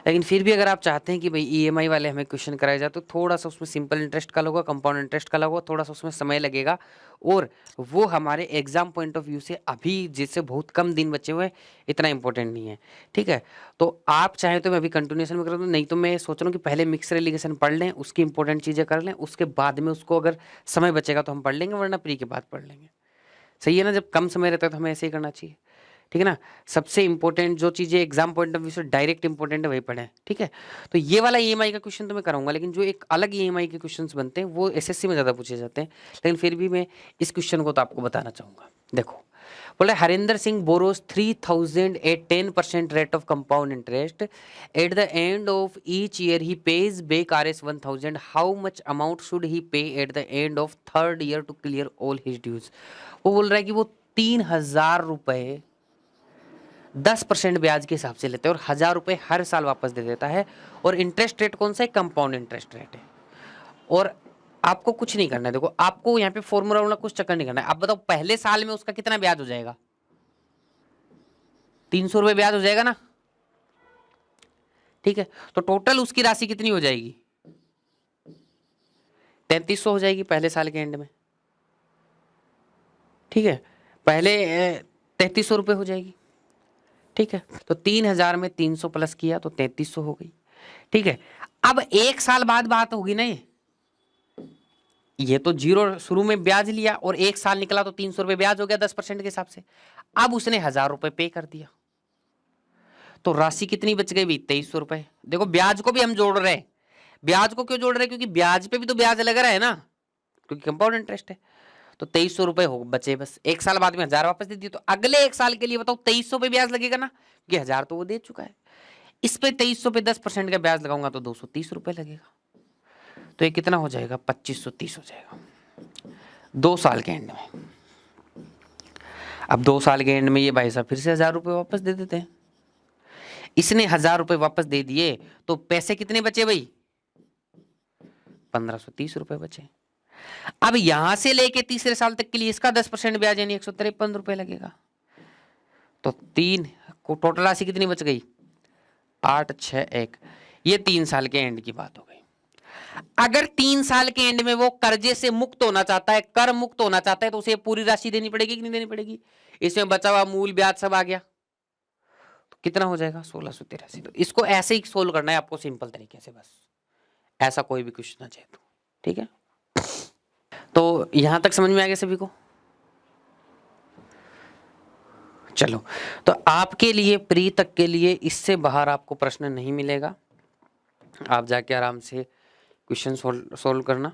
लेकिन फिर भी अगर आप चाहते हैं कि भाई ईएमआई वाले हमें क्वेश्चन कराए जाए, तो थोड़ा सा उसमें सिंपल इंटरेस्ट का होगा, कंपाउंड इंटरेस्ट का होगा, थोड़ा सा उसमें समय लगेगा, और वो हमारे एग्जाम पॉइंट ऑफ व्यू से अभी जिससे बहुत कम दिन बचे हुए हैं, इतना इंपॉर्टेंट नहीं है, ठीक है। तो आप चाहें तो मैं अभी कंटिन्यूएशन में कर दूँ, नहीं तो मैं सोच रहा हूँ कि पहले मिक्सर एलिगेशन पढ़ लें, उसकी इंपॉर्टेंट चीज़ें कर लें, उसके बाद में उसको अगर समय बचेगा तो हम पढ़ लेंगे, वरना प्री के बाद पढ़ लेंगे। सही है ना, जब कम समय रहता है तो हमें ऐसे ही करना चाहिए, ठीक है ना। सबसे इंपॉर्टेंट जो चीज़ें एग्जाम पॉइंट ऑफ व्यू से डायरेक्ट इंपॉर्टेंट है वही पढ़ें, ठीक है। तो ये वाला ईएमआई का क्वेश्चन तो मैं कराऊंगा, लेकिन जो एक अलग ईएमआई के क्वेश्चंस बनते हैं वो एसएससी में ज़्यादा पूछे जाते हैं, लेकिन फिर भी मैं इस क्वेश्चन को तो आपको बताना चाहूँगा। देखो, बोले Harinder Singh borrows 3000 at 10% rate of compound interest, at the end of each year he pays back RS 1000, how much amount should he pay at the end of 3rd year to clear all his dues. वो बोल रहा है कि वो 3000 रुपए 10% ब्याज के हिसाब से लेते हैं और 1000 रुपए हर साल वापस दे देता है, और इंटरेस्ट रेट कौन सा है, कंपाउंड इंटरेस्ट रेट है। और आपको कुछ नहीं करना है, देखो आपको यहाँ पे फॉर्मूला वाला कुछ चक्कर नहीं करना है। आप बताओ पहले साल में उसका कितना ब्याज हो जाएगा, 300 रुपए ब्याज हो जाएगा ना, ठीक है। तो टोटल उसकी राशि कितनी हो जाएगी, 3300 हो जाएगी पहले साल के एंड में, ठीक है। पहले 3300 रुपए हो जाएगी, ठीक है। तो 3000 में 300 प्लस किया तो 3300 हो गई, ठीक है। अब एक साल बाद बात होगी ना, ये तो जीरो शुरू में ब्याज लिया और एक साल निकला तो 300 रुपए ब्याज हो गया 10% के हिसाब से। अब उसने 1000 रुपए पे कर दिया, तो राशि कितनी बच गई भी, 2300 रुपए। देखो ब्याज को भी हम जोड़ रहे हैं, ब्याज को क्यों जोड़ रहे हैं, क्योंकि ब्याज पे भी तो ब्याज लग रहा है ना, क्योंकि कंपाउंड इंटरेस्ट है। तो 2300 रुपए हो बचे, बस एक साल बाद में 1000 वापस दे दी, तो अगले एक साल के लिए बताओ 2300 पे ब्याज लगेगा ना, क्योंकि 1000 तो वो दे चुका है। इस पे 2300 पे 10% का ब्याज लगाऊंगा तो 230 रुपए लगेगा, तो ये कितना हो जाएगा, 2530 हो जाएगा 2 साल के एंड में। अब 2 साल के एंड में ये भाई साहब फिर से 1000 रुपए वापस दे देते हैं। इसने 1000 रुपए वापस दे दिए, तो पैसे कितने बचे भाई, 1530 रुपए बचे। अब यहां से लेके तीसरे साल तक के लिए इसका 10% ब्याज यानी 153 रुपए लगेगा। तो 3 को टोटल राशि कितनी बच गई? 861। ये 3 साल के एंड की बात हो गई। अगर 3 साल के एंड में वो कर्जे से मुक्त होना चाहता है, कर मुक्त होना चाहता है, तो उसे पूरी राशि देनी पड़ेगी कि नहीं देनी पड़ेगी? इसमें बचा हुआ मूल ब्याज सब आ गया, तो कितना हो जाएगा? 1683। तो इसको ऐसे ही सोल्व करना है आपको सिंपल तरीके से, बस ऐसा कोई भी क्वेश्चन ना चाहे तो, ठीक है। तो यहां तक समझ में आ गया सभी को? चलो, तो आपके लिए प्री तक के लिए इससे बाहर आपको प्रश्न नहीं मिलेगा। आप जाके आराम से क्वेश्चन सोल्व करना।